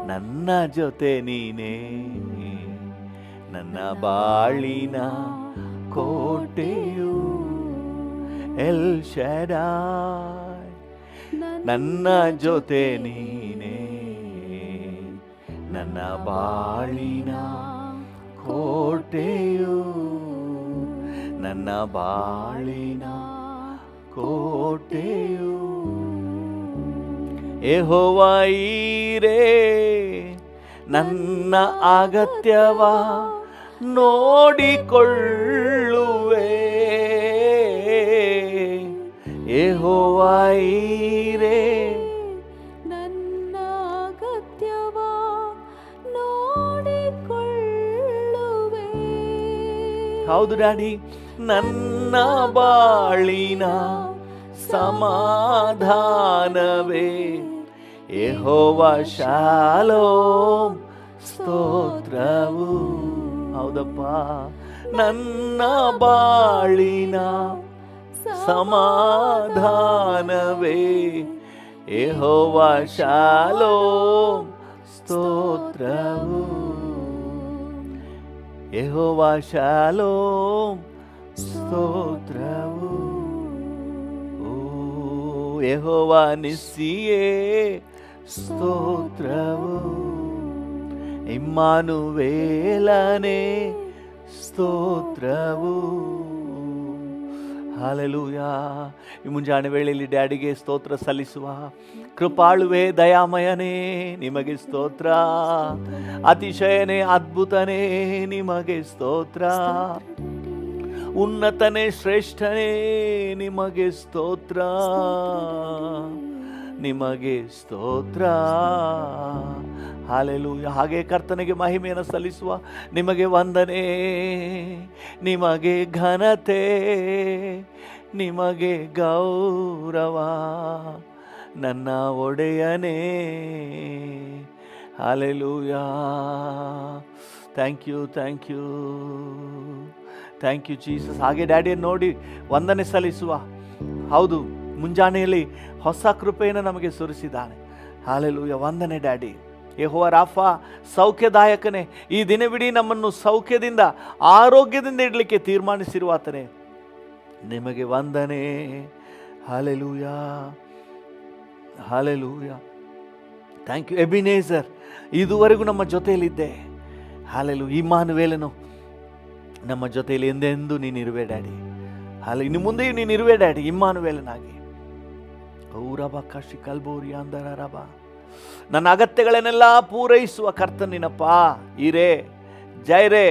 ನನ್ನ ಜೊತೆ ನೀನೇ, ನನ್ನ ಬಾಳಿನ ಕೋಟೆಯು. ಎಲ್ ಶಡಾಯ್ ನನ್ನ ಜೊತೆ ನೀನೇ, ನನ್ನ ಬಾಳಿನ ಕೋಟೆಯು, ನನ್ನ ಬಾಳಿನ ಕೋಟೆಯು. ಯೆಹೋವ ಈರೇ ನನ್ನ ಅಗತ್ಯವ ನೋಡಿಕೊಳ್ಳುವೆ. ಯೆಹೋವ ಈರೇ ನನ್ನ ಅಗತ್ಯವ ನೋಡಿಕೊಳ್ಳುವೆ. ಹೌದು ಡ್ಯಾಡಿ, ನನ್ನ ಬಾಳಿನ ಸಮಾಧಾನವೇ ಯೆಹೋವ ಶಾಲೋಮ್ ಸ್ತೋತ್ರವು. ಹೌದಪ್ಪ, ನನ್ನ ಬಾಳಿನ ಸಮಾಧಾನವೇ ಯೆಹೋವ ಶಾಲೋಮ್ ಸ್ತೋತ್ರವು. ಯೆಹೋವ ಶಾಲೋಮ್ ಸ್ತೋತ್ರವು. ಯೆಹೋವ ನಿಸ್ಸಿಯೇ ಸ್ತೋತ್ರವು. ಇಮ್ಮಾನುವೇಲನೇ ಸ್ತೋತ್ರವು. ಹಲ್ಲೆಲೂಯಾ. ಈ ಮುಂಜಾನೆ ವೇಳೆಯಲ್ಲಿ ಡ್ಯಾಡಿಗೆ ಸ್ತೋತ್ರ ಸಲ್ಲಿಸುವ ಕೃಪಾಳುವೆ ದಯಾಮಯನೇ ನಿಮಗೆ ಸ್ತೋತ್ರ. ಅತಿಶಯನೇ ಅದ್ಭುತನೇ ನಿಮಗೆ ಸ್ತೋತ್ರ. ಉನ್ನತನೇ ಶ್ರೇಷ್ಠನೇ ನಿಮಗೆ ಸ್ತೋತ್ರ, ನಿಮಗೆ ಸ್ತೋತ್ರ. ಹಲ್ಲೆಲೂಯಾ. ಹಾಗೆ ಕರ್ತನಿಗೆ ಮಹಿಮೆಯನ್ನು ಸಲ್ಲಿಸುವ ನಿಮಗೆ ವಂದನೆ, ನಿಮಗೆ ಘನತೆ, ನಿಮಗೆ ಗೌರವ ನನ್ನ ಒಡೆಯನೇ. Hallelujah. Thank you, thank you, thank you Jesus. ಹಾಗೆ ಡ್ಯಾಡಿಯನ್ನು ನೋಡಿ ವಂದನೆ ಸಲ್ಲಿಸುವ. ಹೌದು, ಮುಂಜಾನೆಯಲ್ಲಿ ಹೊಸ ಕೃಪೆಯನ್ನು ನಮಗೆ ಸುರಿಸಿದ್ದಾನೆ. ಹಲ್ಲೆಲೂಯಾ. ವಂದನೆ ಡ್ಯಾಡಿ. ಯೆಹೋವ ರಾಫಾ ಸೌಖ್ಯದಾಯಕನೇ, ಈ ದಿನವಿಡೀ ನಮ್ಮನ್ನು ಸೌಖ್ಯದಿಂದ ಆರೋಗ್ಯದಿಂದ ಇಡಲಿಕ್ಕೆ ತೀರ್ಮಾನಿಸಿರುವಾತನೇ, ನಿಮಗೆ ವಂದನೆ. Hallelujah, hallelujah. Thank you Ebenezer, ಇದುವರೆಗೂ ನಮ್ಮ ಜೊತೆಯಲ್ಲಿದ್ದೆ. ಹಲ್ಲೆಲೂಯಾ. ಇಮ್ಮಾನುವೇಲನು ನಮ್ಮ ಜೊತೆಯಲ್ಲಿ ಎಂದೆಂದೂ ನೀನಿರುವೆ ಡ್ಯಾಡಿ. ಅಲ್ಲ, ಇನ್ನು ಮುಂದೆಯೂ ನೀನಿರುವೆ ಡ್ಯಾಡಿ, ಇಮ್ಮಾನುವೇಲನಾಗಿ. ಔರಬ ಕಶಿ ಕಲ್ಬೋರಿ ಅಂದರ ರಬ. ನನ್ನ ಅಗತ್ಯಗಳನ್ನೆಲ್ಲ ಪೂರೈಸುವ ಕರ್ತನಿನಪ್ಪ. ಈರೇ ಜೈರೇ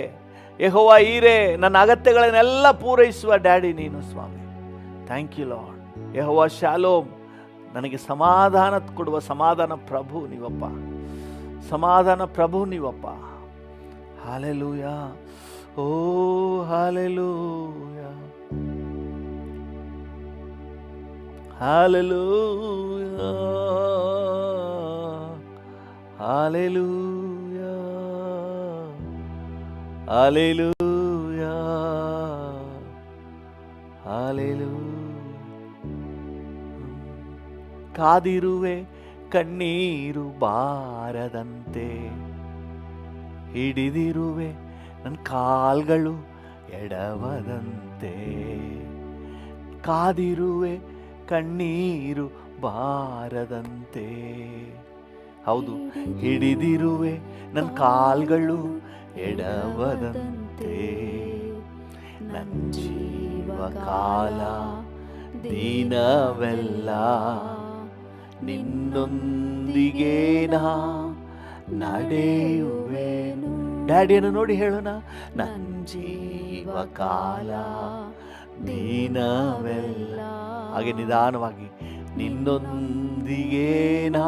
ಯೆಹೋವ ಈರೇ, ನನ್ನ ಅಗತ್ಯಗಳನ್ನೆಲ್ಲ ಪೂರೈಸುವ ಡ್ಯಾಡಿ ನೀನು ಸ್ವಾಮಿ. Thank you Lord. ಯೆಹೋವ ಶಾಲೋಮ್, ನನಗೆ ಸಮಾಧಾನ ಕೊಡುವ ಸಮಾಧಾನ ಪ್ರಭು ನೀವಪ್ಪ, ಸಮಾಧಾನ ಪ್ರಭು ನೀವಪ್ಪ. ಹಾಲೆಲೂಯಾ, ಓ hallelujah, hallelujah, hallelujah, hallelujah, hallelujah. ಕಾದಿರುವೆ ಕಣ್ಣೀರು ಬಾರದಂತೆ, ಹಿಡಿದಿರುವೆ ನನ್ನ ಕಾಲ್ಗಳು ಎಡವದಂತೆ. ಕಾದಿರುವೆ ಕಣ್ಣೀರು ಬಾರದಂತೆ. ಹೌದು, ಹಿಡಿದಿರುವೆ ನನ್ನ ಕಾಲ್ಗಳು ಎಡವದಂತೆ. ನನ್ನ ಜೀವಕಾಲ ದಿನವೆಲ್ಲ ನಿನ್ನೊಂದಿಗೆ ನಾ ನಡೆಯುವೆನು. ಡ್ಯಾಡಿಯನ್ನು ನೋಡಿ ಹೇಳೋಣ, ನನ್ನ ಜೀವಕಾಲ ದಿನವೆಲ್ಲ. ಹಾಗೆ ನಿಧಾನವಾಗಿ, ನಿನ್ನೊಂದಿಗೆ ನಾ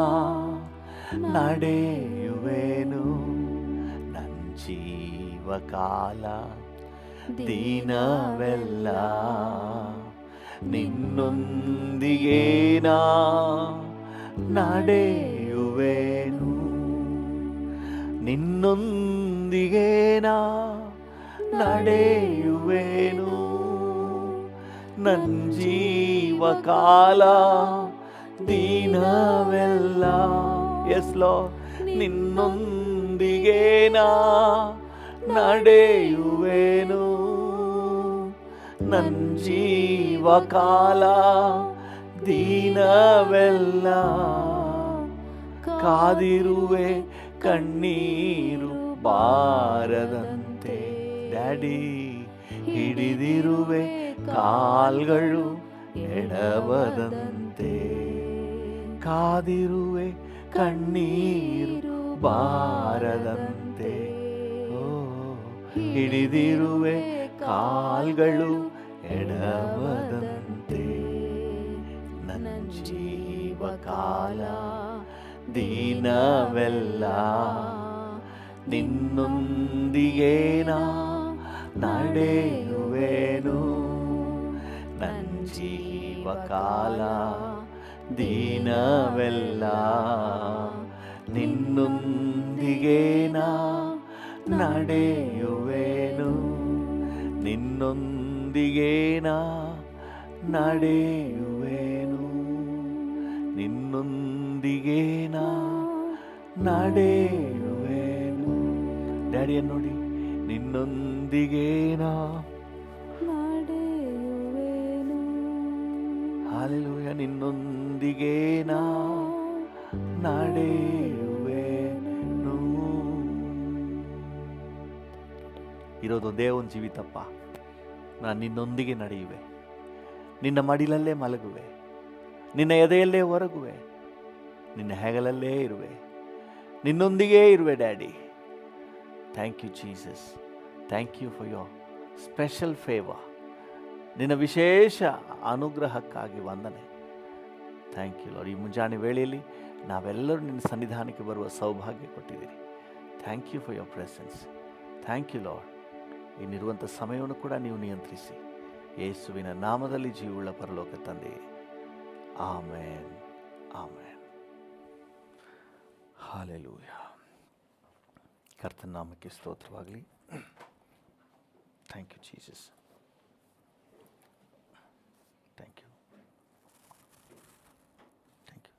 ನಡೆಯುವೆನು. ನನ್ನ ಜೀವಕಾಲ ದಿನವೆಲ್ಲ ನಿನ್ನೊಂದಿಗೆ ನಾ ನಡೆಯುವೆನು. ನಿನ್ನೊಂದಿಗೆ ನಾ ನಡೆಯುವೆನು. ನನ್ನ ಜೀವಕಾಲ ದಿನವೆಲ್ಲ. ಎಸ್ ಲೋ, ನಿನ್ನೊಂದಿಗೆ ನಾ ನಡೆಯುವೆನು. ನನ್ನ ಜೀವಕಾಲ ದಿನವೆಲ್ಲ ಕಾದಿರುವೆ ಕಣ್ಣೀರು ಬಾರದಂತೆ. ಡ್ಯಾಡಿ, ಹಿಡಿದಿರುವೆ ಕಾಲ್ಗಳು ಎಡವದಂತೆ. ಕಾದಿರುವೆ ಕಣ್ಣೀರು ಬಾರದಂತೆ. ಓ, ಹಿಡಿದಿರುವೆ ಕಾಲ್ಗಳು ಎಡವದಂತೆ. ನನ್ನ ಜೀವಕಾಲ ದಿನವೆಲ್ಲ ನಿನ್ನೊಂದಿಗೆ ನಾ ನಡೆಯುವೆನು. ನನ್ನ ಜೀವಕಾಲ ದಿನವೆಲ್ಲ ನಿನ್ನೊಂದಿಗೆ ನಾ ನಡೆಯುವೆನು. ನಿನ್ನೊಂದಿಗೆ ನಾ ನಡೆಯುವೆನು. ನಿನ್ನೊಂದಿಗೆ ನಾ ನಡೆಯುವೆನು. ಡ್ಯಾಡಿಯನ್ನು ನೋಡಿ, ನಿನ್ನೊಂದಿಗೆ ನಾ ನಡೆಯುವೆನು. ಹಾಲೆಲೂಯಾ, ನಿನ್ನೊಂದಿಗೆ ನಾ ನಡೆಯುವೆನು. ಇರೋದೊಂದೇ ಒಂದು ಜೀವಿತಪ್ಪ, ನಾನು ನಿನ್ನೊಂದಿಗೆ ನಡೆಯುವೆ. ನಿನ್ನ ಮಡಿಲಲ್ಲೇ ಮಲಗುವೆ, ನಿನ್ನ ಎದೆಯಲ್ಲೇ ಹೊರಗುವೆ, ನಿನ್ನ ಹೆಗಲಲ್ಲೇ ಇರುವೆ, ನಿನ್ನೊಂದಿಗೇ ಇರುವೆ daddy. Thank you Jesus. Thank you for your special favour. ನಿನ್ನ ವಿಶೇಷ ಅನುಗ್ರಹಕ್ಕಾಗಿ ವಂದನೆ. Thank you Lord. ಈ ಮುಂಜಾನೆ ವೇಳೆಯಲ್ಲಿ ನಾವೆಲ್ಲರೂ ನಿನ್ನ ಸನ್ನಿಧಾನಕ್ಕೆ ಬರುವ ಸೌಭಾಗ್ಯ ಕೊಟ್ಟಿದ್ದೀರಿ. Thank you for your presence. Thank you Lord. ಇನ್ನಿರುವಂಥ ಸಮಯವನ್ನು ಕೂಡ ನೀವು ನಿಯಂತ್ರಿಸಿ. ಯೇಸುವಿನ ನಾಮದಲ್ಲಿ ಜೀವವುಳ್ಳ ಪರಲೋಕ ತಂದೆಯೇ, ಆಮೇನ್, ಆಮೇನ್. ಹಾಲೆಲೂಯಾ. ಕರ್ತನ ನಾಮಕ್ಕೆ ಸ್ತೋತ್ರವಾಗಲಿ. Thank you Jesus. Thank you, thank you.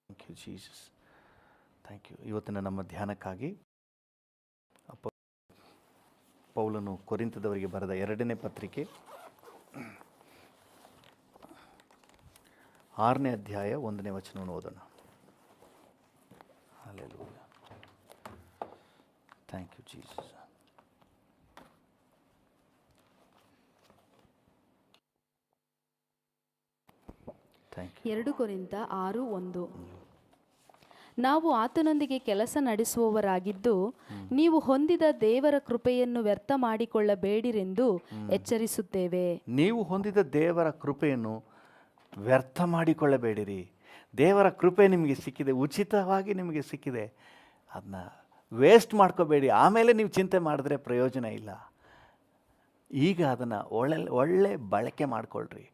Thank you Jesus. Thank you. ಇವತ್ತಿನ ನಮ್ಮ ಧ್ಯಾನಕ್ಕಾಗಿ ಪೌಲನು ಕೊರಿಂಥದವರಿಗೆ ಬರೆದ 2ನೇ ಪತ್ರಿಕೆ 6ನೇ ಅಧ್ಯಾಯ 1ನೇ ವಚನವನ್ನು ಓದೋಣ. Hallelujah. Thank you Jesus. Thank you. 2 ಕೊರಿಂಥ 6:1. ನಾವು ಆತನೊಂದಿಗೆ ಕೆಲಸ ನಡೆಸುವವರಾಗಿದ್ದು ನೀವು ಹೊಂದಿದ ದೇವರ ಕೃಪೆಯನ್ನು ವ್ಯರ್ಥ ಮಾಡಿಕೊಳ್ಳಬೇಡಿರೆಂದು ಎಚ್ಚರಿಸುತ್ತೇವೆ. ನೀವು ಹೊಂದಿದ ದೇವರ ಕೃಪೆಯನ್ನು ವ್ಯರ್ಥ ಮಾಡಿಕೊಳ್ಳಬೇಡಿರಿ. ದೇವರ ಕೃಪೆ ನಿಮಗೆ ಸಿಕ್ಕಿದೆ, ಉಚಿತವಾಗಿ ನಿಮಗೆ ಸಿಕ್ಕಿದೆ. ಅದನ್ನ ವೇಸ್ಟ್ ಮಾಡ್ಕೋಬೇಡಿ. ಆಮೇಲೆ ನೀವು ಚಿಂತೆ ಮಾಡಿದ್ರೆ ಪ್ರಯೋಜನ ಇಲ್ಲ. ಈಗ ಅದನ್ನು ಒಳ್ಳೆ ಬಳಕೆ ಮಾಡಿಕೊಳ್ಳ್ರಿ.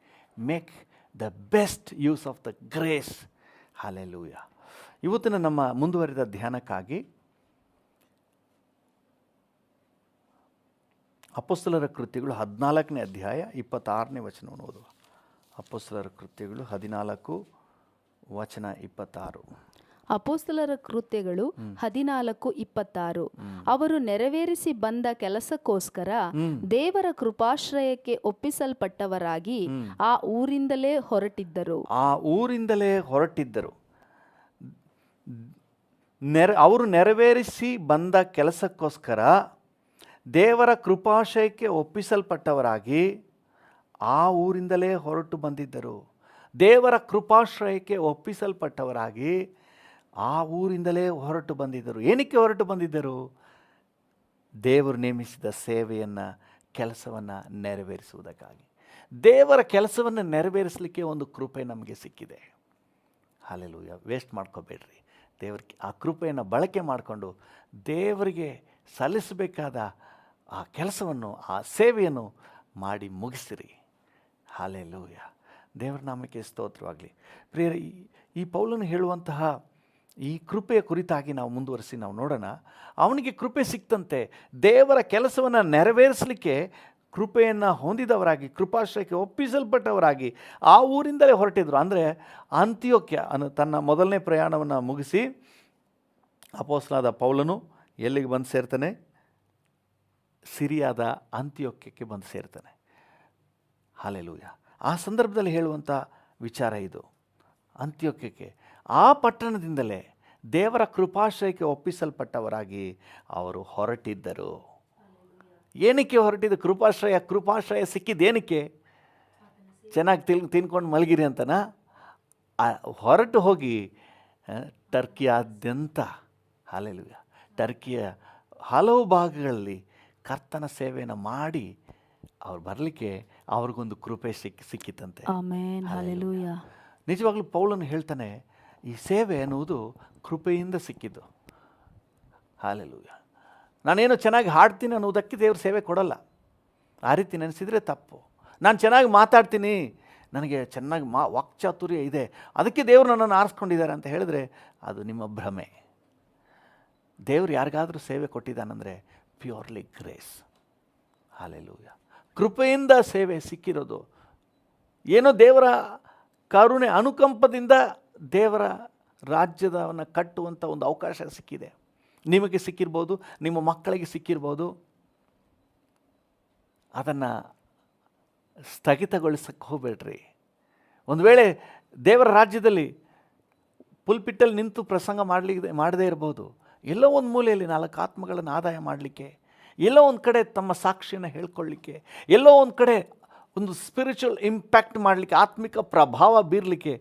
Make the best use of the grace. Hallelujah. ಇವತ್ತಿನ ನಮ್ಮ ಮುಂದುವರಿದ ಧ್ಯಾನಕ್ಕಾಗಿ ಅಪೊಸ್ತಲರ ಕೃತ್ಯಗಳು 14ನೇ ಅಧ್ಯಾಯ 26ನೇ ವಚನವನ್ನು ಓದುವ. ಅಪೊಸ್ತಲರ ಕೃತ್ಯಗಳು 14 ವಚನ 26. ಅಪೊಸ್ತಲರ ಕೃತ್ಯಗಳು 14:26. ಅವರು ನೆರವೇರಿಸಿ ಬಂದ ಕೆಲಸಕ್ಕೋಸ್ಕರ ದೇವರ ಕೃಪಾಶ್ರಯಕ್ಕೆ ಒಪ್ಪಿಸಲ್ಪಟ್ಟವರಾಗಿ ಆ ಊರಿಂದಲೇ ಹೊರಟಿದ್ದರು. ಅವರು ನೆರವೇರಿಸಿ ಬಂದ ಕೆಲಸಕ್ಕೋಸ್ಕರ ದೇವರ ಕೃಪಾಶಯಕ್ಕೆ ಒಪ್ಪಿಸಲ್ಪಟ್ಟವರಾಗಿ ಆ ಊರಿಂದಲೇ ಹೊರಟು ಬಂದಿದ್ದರು. ದೇವರ ಕೃಪಾಶ್ರಯಕ್ಕೆ ಒಪ್ಪಿಸಲ್ಪಟ್ಟವರಾಗಿ ಆ ಊರಿಂದಲೇ ಹೊರಟು ಬಂದಿದ್ದರು. ಏನಕ್ಕೆ ಹೊರಟು ಬಂದಿದ್ದರು? ದೇವರು ನೇಮಿಸಿದ ಸೇವೆಯನ್ನು, ಕೆಲಸವನ್ನು ನೆರವೇರಿಸುವುದಕ್ಕಾಗಿ. ದೇವರ ಕೆಲಸವನ್ನು ನೆರವೇರಿಸಲಿಕ್ಕೆ ಒಂದು ಕೃಪೆ ನಮಗೆ ಸಿಕ್ಕಿದೆ. ಹಲ್ಲೆಲೂಯಾ. ವೇಸ್ಟ್ ಮಾಡ್ಕೋಬೇಡ್ರಿ. ದೇವರಿಗೆ ಆ ಕೃಪೆಯನ್ನು ಬಳಕೆ ಮಾಡಿಕೊಂಡು ದೇವರಿಗೆ ಸಲ್ಲಿಸಬೇಕಾದ ಆ ಕೆಲಸವನ್ನು, ಆ ಸೇವೆಯನ್ನು ಮಾಡಿ ಮುಗಿಸಿರಿ. ಹಲ್ಲೆಲೂಯಾ. ದೇವರ ನಾಮಕ್ಕೆ ಸ್ತೋತ್ರವಾಗಲಿ. ಪ್ರಿಯರೇ, ಈ ಪೌಲನು ಹೇಳುವಂತಹ ಈ ಕೃಪೆಯ ಕುರಿತಾಗಿ ನಾವು ಮುಂದುವರಿಸಿ ನಾವು ನೋಡೋಣ. ಅವನಿಗೆ ಕೃಪೆ ಸಿಕ್ತಂತೆ. ದೇವರ ಕೆಲಸವನ್ನು ನೆರವೇರಿಸಲಿಕ್ಕೆ ಕೃಪೆಯನ್ನು ಹೊಂದಿದವರಾಗಿ, ಕೃಪಾಶ್ರಯಕ್ಕೆ ಒಪ್ಪಿಸಲ್ಪಟ್ಟವರಾಗಿ ಆ ಊರಿಂದಲೇ ಹೊರಟಿದ್ರು. ಅಂದರೆ ಅಂತಿಯೋಕ್ಯ ತನ್ನ ಮೊದಲನೇ ಪ್ರಯಾಣವನ್ನು ಮುಗಿಸಿ ಅಪೊಸ್ತಲನಾದ ಪೌಲನು ಎಲ್ಲಿಗೆ ಬಂದು ಸೇರ್ತಾನೆ? ಸಿರಿಯಾದ ಅಂತಿಯೋಕ್ಯಕ್ಕೆ ಬಂದು ಸೇರ್ತಾನೆ. ಹಲ್ಲೆಲೂಯಾ. ಆ ಸಂದರ್ಭದಲ್ಲಿ ಹೇಳುವಂಥ ವಿಚಾರ ಇದು. ಅಂತಿಯೋಕ್ಯಕ್ಕೆ, ಆ ಪಟ್ಟಣದಿಂದಲೇ ದೇವರ ಕೃಪಾಶ್ರಯಕ್ಕೆ ಒಪ್ಪಿಸಲ್ಪಟ್ಟವರಾಗಿ ಅವರು ಹೊರಟಿದ್ದರು. ಏನಕ್ಕೆ ಹೊರಟಿದ್ದು? ಕೃಪಾಶ್ರಯ ಸಿಕ್ಕಿದ್ದೇನಕ್ಕೆ? ಚೆನ್ನಾಗಿ ತಿನ್ಕೊಂಡು ಮಲಗಿರಿ ಅಂತನಾ? ಹೊರಟು ಹೋಗಿ ಟರ್ಕಿಯಾದ್ಯಂತ, ಹಲ್ಲೆಲೂಯಾ, ಟರ್ಕಿಯ ಹಲವು ಭಾಗಗಳಲ್ಲಿ ಕರ್ತನ ಸೇವೆಯನ್ನು ಮಾಡಿ ಅವ್ರು ಬರಲಿಕ್ಕೆ ಅವ್ರಿಗೊಂದು ಕೃಪೆ ಸಿಕ್ಕಿತಂತೆ. ಆಮೆನ್. ಹಲ್ಲೆಲೂಯಾ. ನಿಜವಾಗ್ಲೂ ಪೌಲನು ಹೇಳ್ತಾನೆ, ಈ ಸೇವೆ ಅನ್ನುವುದು ಕೃಪೆಯಿಂದ ಸಿಕ್ಕಿದ್ದು. ಹಲ್ಲೆಲೂಯಾ. ನಾನೇನು ಚೆನ್ನಾಗಿ ಹಾಡ್ತೀನಿ ಅನ್ನೋದಕ್ಕೆ ದೇವ್ರ ಸೇವೆ ಕೊಡಲ್ಲ. ಆ ರೀತಿ ನೆನೆಸಿದರೆ ತಪ್ಪು. ನಾನು ಚೆನ್ನಾಗಿ ಮಾತಾಡ್ತೀನಿ, ನನಗೆ ಚೆನ್ನಾಗಿ ವಾಕ್ಚಾತುರ್ಯ ಇದೆ, ಅದಕ್ಕೆ ದೇವರು ನನ್ನನ್ನು ಆರಿಸ್ಕೊಂಡಿದ್ದಾರೆ ಅಂತ ಹೇಳಿದ್ರೆ ಅದು ನಿಮ್ಮ ಭ್ರಮೆ. ದೇವರು ಯಾರಿಗಾದರೂ ಸೇವೆ ಕೊಟ್ಟಿದ್ದಾನಂದರೆ ಪ್ಯೂರ್ಲಿ ಗ್ರೇಸ್. ಹಲ್ಲೆಲೂಯಾ. ಕೃಪೆಯಿಂದ ಸೇವೆ ಸಿಕ್ಕಿರೋದು. ಏನೋ ದೇವರ ಕರುಣೆ, ಅನುಕಂಪದಿಂದ ದೇವರ ರಾಜ್ಯದವನ್ನು ಕಟ್ಟುವಂಥ ಒಂದು ಅವಕಾಶ ಸಿಕ್ಕಿದೆ. ನಿಮಗೆ ಸಿಕ್ಕಿರ್ಬೋದು, ನಿಮ್ಮ ಮಕ್ಕಳಿಗೆ ಸಿಕ್ಕಿರ್ಬೋದು. ಅದನ್ನು ಸ್ಥಗಿತಗೊಳಿಸಕ್ಕೆ ಹೋಗಬೇಡ್ರಿ. ಒಂದು ವೇಳೆ ದೇವರ ರಾಜ್ಯದಲ್ಲಿ ಪುಲ್ಪಿಟ್ಟಲ್ಲಿ ನಿಂತು ಪ್ರಸಂಗ ಮಾಡದೇ ಇರ್ಬೋದು. ಎಲ್ಲೋ ಒಂದು ಮೂಲೆಯಲ್ಲಿ 4 ಆತ್ಮಗಳನ್ನು ಆದಾಯ ಮಾಡಲಿಕ್ಕೆ, ಎಲ್ಲೋ ಒಂದು ಕಡೆ ತಮ್ಮ ಸಾಕ್ಷಿಯನ್ನು ಹೇಳ್ಕೊಳ್ಳಿಕ್ಕೆ, ಎಲ್ಲೋ ಒಂದು ಕಡೆ ಒಂದು ಸ್ಪಿರಿಚುವಲ್ ಇಂಪ್ಯಾಕ್ಟ್ ಮಾಡಲಿಕ್ಕೆ, ಆತ್ಮಿಕ ಪ್ರಭಾವ ಬೀರಲಿಕ್ಕೆ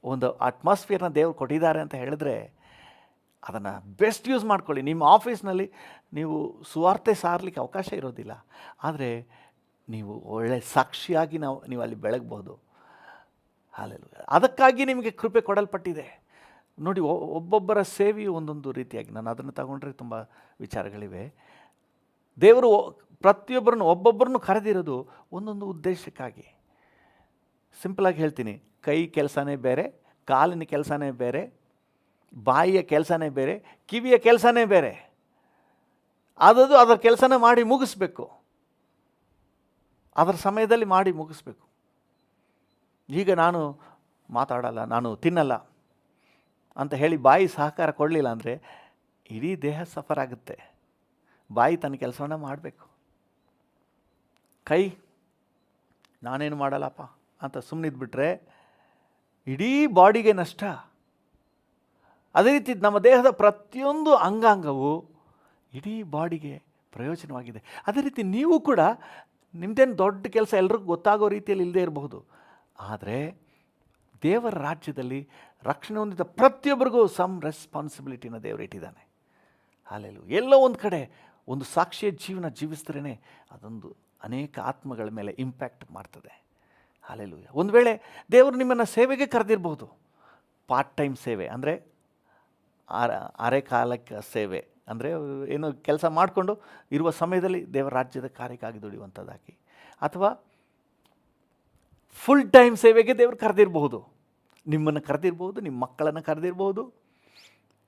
ಒಂದು ಅಟ್ಮಾಸ್ಫಿಯರ್ನ ದೇವರು ಕೊಟ್ಟಿದ್ದಾರೆ ಅಂತ ಹೇಳಿದ್ರೆ ಅದನ್ನು ಬೆಸ್ಟ್ ಯೂಸ್ ಮಾಡ್ಕೊಳ್ಳಿ. ನಿಮ್ಮ ಆಫೀಸ್ನಲ್ಲಿ ನೀವು ಸುವಾರ್ತೆ ಸಾರಲಿಕ್ಕೆ ಅವಕಾಶ ಇರೋದಿಲ್ಲ, ಆದರೆ ನೀವು ಒಳ್ಳೆಯ ಸಾಕ್ಷಿಯಾಗಿ ನೀವು ಅಲ್ಲಿ ಬೆಳಗ್ಬೋದು. ಹಲ್ಲೆಲೂಯಾ. ಅದಕ್ಕಾಗಿ ನಿಮಗೆ ಕೃಪೆ ಕೊಡಲ್ಪಟ್ಟಿದೆ. ನೋಡಿ, ಒಬ್ಬೊಬ್ಬರ ಸೇವೆಯು ಒಂದೊಂದು ರೀತಿಯಾಗಿ, ನಾನು ಅದನ್ನು ತಗೊಂಡ್ರೆ ತುಂಬ ವಿಚಾರಗಳಿವೆ. ದೇವರು ಪ್ರತಿಯೊಬ್ಬರನ್ನು, ಒಬ್ಬೊಬ್ಬರನ್ನು ಕರೆದಿರೋದು ಒಂದೊಂದು ಉದ್ದೇಶಕ್ಕಾಗಿ. ಸಿಂಪಲಾಗಿ ಹೇಳ್ತೀನಿ, ಕೈ ಕೆಲಸನೇ ಬೇರೆ, ಕಾಲಿನ ಕೆಲಸನೇ ಬೇರೆ, ಬಾಯಿಯ ಕೆಲಸನೇ ಬೇರೆ, ಕಿವಿಯ ಕೆಲಸನೇ ಬೇರೆ. ಅದರ ಕೆಲಸನ ಮಾಡಿ ಮುಗಿಸ್ಬೇಕು, ಅದರ ಸಮಯದಲ್ಲಿ ಮಾಡಿ ಮುಗಿಸ್ಬೇಕು. ಈಗ ನಾನು ಮಾತಾಡಲ್ಲ, ನಾನು ತಿನ್ನಲ್ಲ ಅಂತ ಹೇಳಿ ಬಾಯಿ ಸಹಕಾರ ಕೊಡಲಿಲ್ಲ ಅಂದರೆ ಇಡೀ ದೇಹ ಸಫರ್ ಆಗುತ್ತೆ. ಬಾಯಿ ತನ್ನ ಕೆಲಸವನ್ನು ಮಾಡಬೇಕು. ಕೈ ನಾನೇನು ಮಾಡಲ್ಲಪ್ಪ ಅಂತ ಸುಮ್ಮನಿದ್ಬಿಟ್ರೆ ಇಡೀ ಬಾಡಿಗೆ ನಷ್ಟ. ಅದೇ ರೀತಿ ನಮ್ಮ ದೇಹದ ಪ್ರತಿಯೊಂದು ಅಂಗಾಂಗವು ಇಡೀ ಬಾಡಿಗೆ ಪ್ರಯೋಜನವಾಗಿದೆ. ಅದೇ ರೀತಿ ನೀವು ಕೂಡ ನಿಮ್ಮದೇನು ದೊಡ್ಡ ಕೆಲಸ ಎಲ್ರಿಗೂ ಗೊತ್ತಾಗೋ ರೀತಿಯಲ್ಲಿ ಇಲ್ಲದೇ ಇರಬಹುದು, ಆದರೆ ದೇವರ ರಾಜ್ಯದಲ್ಲಿ ರಕ್ಷಣೆ ಹೊಂದಿದ ಪ್ರತಿಯೊಬ್ಬರಿಗೂ ಸಮ್ ರೆಸ್ಪಾನ್ಸಿಬಿಲಿಟಿನ ದೇವರು ಇಟ್ಟಿದ್ದಾನೆ. ಹಾಲೆಲೂಯಾ. ಎಲ್ಲೋ ಒಂದು ಕಡೆ ಒಂದು ಸಾಕ್ಷಿಯ ಜೀವನ ಜೀವಿಸಿದ್ರೇ ಅದೊಂದು ಅನೇಕ ಆತ್ಮಗಳ ಮೇಲೆ ಇಂಪ್ಯಾಕ್ಟ್ ಮಾಡ್ತದೆ. ಹಾಲೆಲೂಯಾ. ಒಂದು ವೇಳೆ ದೇವರು ನಿಮ್ಮನ್ನು ಸೇವೆಗೆ ಕರೆದಿರ್ಬೋದು, ಪಾರ್ಟ್ ಟೈಮ್ ಸೇವೆ ಅಂದರೆ ಅರೆ ಕಾಲಕ್ಕೆ ಸೇವೆ ಅಂದರೆ ಏನು ಕೆಲಸ ಮಾಡಿಕೊಂಡು ಇರುವ ಸಮಯದಲ್ಲಿ ದೇವರ ರಾಜ್ಯದ ಕಾರ್ಯಕ್ಕಾಗಿ ದುಡಿಯುವಂಥದ್ದಾಗಿ, ಅಥವಾ ಫುಲ್ ಟೈಮ್ ಸೇವೆಗೆ ದೇವರು ಕರೆದಿರಬಹುದು. ನಿಮ್ಮನ್ನು ಕರೆದಿರ್ಬೋದು, ನಿಮ್ಮ ಮಕ್ಕಳನ್ನು ಕರೆದಿರ್ಬೋದು,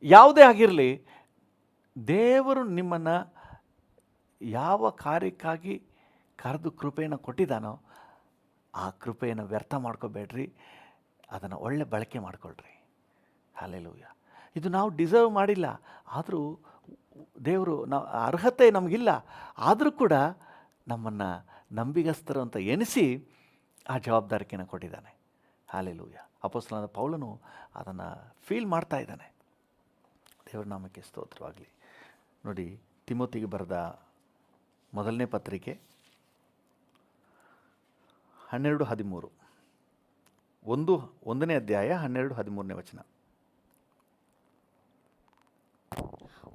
ಯಾವುದೇ ಆಗಿರಲಿ, ದೇವರು ನಿಮ್ಮನ್ನು ಯಾವ ಕಾರ್ಯಕ್ಕಾಗಿ ಕರೆದು ಕೃಪೆಯನ್ನು ಕೊಟ್ಟಿದ್ದಾನೋ ಆ ಕೃಪೆಯನ್ನು ವ್ಯರ್ಥ ಮಾಡ್ಕೋಬೇಡ್ರಿ, ಅದನ್ನು ಒಳ್ಳೆ ಬಳಕೆ ಮಾಡಿಕೊಳ್ಳ್ರಿ. ಹಲ್ಲೆಲೂಯಾ. ಇದು ನಾವು ಡಿಸರ್ವ್ ಮಾಡಿಲ್ಲ, ಆದರೂ ದೇವರು ಅರ್ಹತೆ ನಮಗಿಲ್ಲ, ಆದರೂ ಕೂಡ ನಮ್ಮನ್ನು ನಂಬಿಗಸ್ತರು ಅಂತ ಎನಿಸಿ ಆ ಜವಾಬ್ದಾರಿಕೆಯನ್ನು ಕೊಟ್ಟಿದ್ದಾನೆ. ಹಲ್ಲೆಲೂಯಾ. ಅಪೊಸ್ತಲನಾದ ಪೌಲನು ಅದನ್ನು ಫೀಲ್ ಮಾಡ್ತಾ ಇದ್ದಾನೆ. ದೇವರ ನಾಮಕ್ಕೆ ಸ್ತೋತ್ರವಾಗಲಿ. ನೋಡಿ, ತಿಮೋತಿಗೆ ಬರೆದ ಮೊದಲನೇ ಪತ್ರಿಕೆ 12:13, 1ನೇ ಅಧ್ಯಾಯ 12-13ನೇ ವಚನ.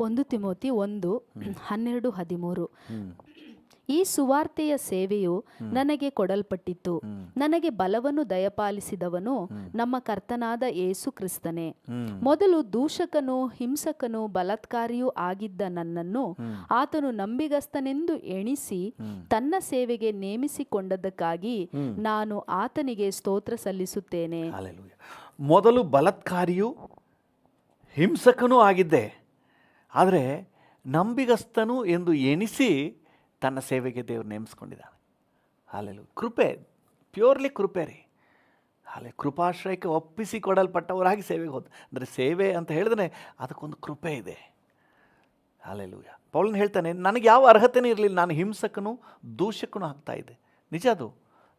1 ತಿಮೋತಿ 1:12-13. ಈ ಸುವಾರ್ತೆಯ ಸೇವೆಯು ನನಗೆ ಕೊಡಲ್ಪಟ್ಟಿತು. ನನಗೆ ಬಲವನ್ನು ದಯಪಾಲಿಸಿದವನು ನಮ್ಮ ಕರ್ತನಾದ ಯೇಸು ಕ್ರಿಸ್ತನೇ. ಮೊದಲು ದೂಷಕನೂ ಹಿಂಸಕನೂ ಬಲಾತ್ಕಾರಿಯೂ ಆಗಿದ್ದ ನನ್ನನ್ನು ಆತನು ನಂಬಿಗಸ್ತನೆಂದು ಎಣಿಸಿ ತನ್ನ ಸೇವೆಗೆ ನೇಮಿಸಿಕೊಂಡದ್ದಕ್ಕಾಗಿ ನಾನು ಆತನಿಗೆ ಸ್ತೋತ್ರ ಸಲ್ಲಿಸುತ್ತೇನೆ. ಮೊದಲು ಬಲಾತ್ಕಾರಿಯೂ ಹಿಂಸಕನೂ ಆಗಿದ್ದೆ, ಆದರೆ ನಂಬಿಗಸ್ತನು ಎಂದು ಎಣಿಸಿ ತನ್ನ ಸೇವೆಗೆ ದೇವರು ನೇಮಿಸ್ಕೊಂಡಿದ್ದಾನೆ. ಹಲ್ಲೆಲೂಯಾ. ಕೃಪೆ, ಪ್ಯೂರ್ಲಿ ಕೃಪೆ ರೀ. ಕೃಪಾಶ್ರಯಕ್ಕೆ ಒಪ್ಪಿಸಿಕೊಡಲ್ಪಟ್ಟವರಾಗಿ ಸೇವೆಗೆ ಹೋದ ಅಂದರೆ ಸೇವೆ ಅಂತ ಹೇಳಿದ್ರೆ ಅದಕ್ಕೊಂದು ಕೃಪೆ ಇದೆ. ಹಲ್ಲೆಲೂಯಾ. ಪೌಲನು ಹೇಳ್ತಾನೆ, ನನಗೆ ಯಾವ ಅರ್ಹತೆನೇ ಇರಲಿಲ್ಲ, ನಾನು ಹಿಂಸಕನೂ ದೂಷಕನೂ ಆಗ್ತಾ ಇದ್ದೆ. ನಿಜ ಅದು.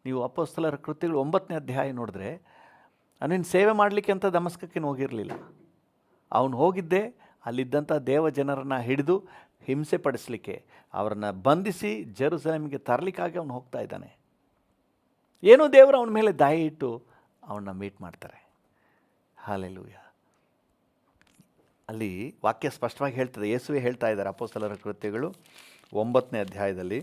ನೀವು ಅಪೊಸ್ತಲರ ಕೃತ್ಯಗಳು 9ನೇ ಅಧ್ಯಾಯ ನೋಡಿದ್ರೆ, ಅವನೇನು ಸೇವೆ ಮಾಡಲಿಕ್ಕೆ ಅಂತ ದಮಸ್ಕಕ್ಕೇನು ಹೋಗಿರಲಿಲ್ಲ. ಅವನು ಹೋಗಿದ್ದೆ ಅಲ್ಲಿದ್ದಂಥ ದೇವ ಜನರನ್ನು ಹಿಡಿದು ಹಿಂಸೆ ಪಡಿಸಲಿಕ್ಕೆ, ಅವರನ್ನು ಬಂಧಿಸಿ ಜೆರುಸಲೇಮಿಗೆ ತರಲಿಕ್ಕಾಗಿ ಅವನು ಹೋಗ್ತಾ ಇದ್ದಾನೆ. ಏನೋ ದೇವರು ಅವನ ಮೇಲೆ ದಯೆ ಇಟ್ಟು ಅವನ್ನ ಮೀಟ್ ಮಾಡ್ತಾರೆ. ಹಲ್ಲೆಲೂಯಾ. ಅಲ್ಲಿ ವಾಕ್ಯ ಸ್ಪಷ್ಟವಾಗಿ ಹೇಳ್ತದೆ, ಯೇಸುವೇ ಹೇಳ್ತಾ ಇದ್ದಾರೆ ಅಪೊಸ್ತಲರ ಕೃತ್ಯಗಳು 9ನೇ ಅಧ್ಯಾಯದಲ್ಲಿ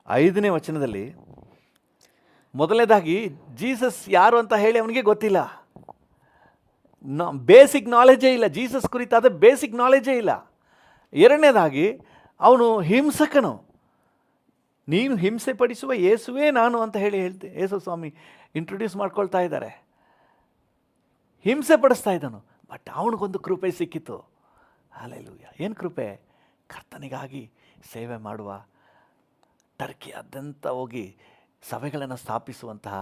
5ನೇ ವಚನದಲ್ಲಿ, ಮೊದಲನೇದಾಗಿ ಜೀಸಸ್ ಯಾರು ಅಂತ ಹೇಳಿ ಅವನಿಗೆ ಗೊತ್ತಿಲ್ಲ, ಬೇಸಿಕ್ ನಾಲೆಜೇ ಇಲ್ಲ, ಜೀಸಸ್ ಕುರಿತಾದ ಬೇಸಿಕ್ ನಾಲೆಜೇ ಇಲ್ಲ. ಎರಡನೇದಾಗಿ ಅವನು ಹಿಂಸಕನು, ನೀನು ಹಿಂಸೆ ಪಡಿಸುವ ಯೇಸುವೇ ನಾನು ಅಂತ ಹೇಳ್ತೆ ಯೇಸು ಸ್ವಾಮಿ ಇಂಟ್ರೊಡ್ಯೂಸ್ ಮಾಡ್ಕೊಳ್ತಾ ಇದ್ದಾರೆ. ಹಿಂಸೆ ಪಡಿಸ್ತಾ ಇದ್ದನು, ಬಟ್ ಅವನಿಗೊಂದು ಕೃಪೆ ಸಿಕ್ಕಿತು. ಹಲ್ಲೆಲೂಯಾ. ಏನು ಕೃಪೆ? ಕರ್ತನಿಗಾಗಿ ಸೇವೆ ಮಾಡುವ, ಟರ್ಕಿಯಾದ್ಯಂತ ಹೋಗಿ ಸಭೆಗಳನ್ನು ಸ್ಥಾಪಿಸುವಂತಹ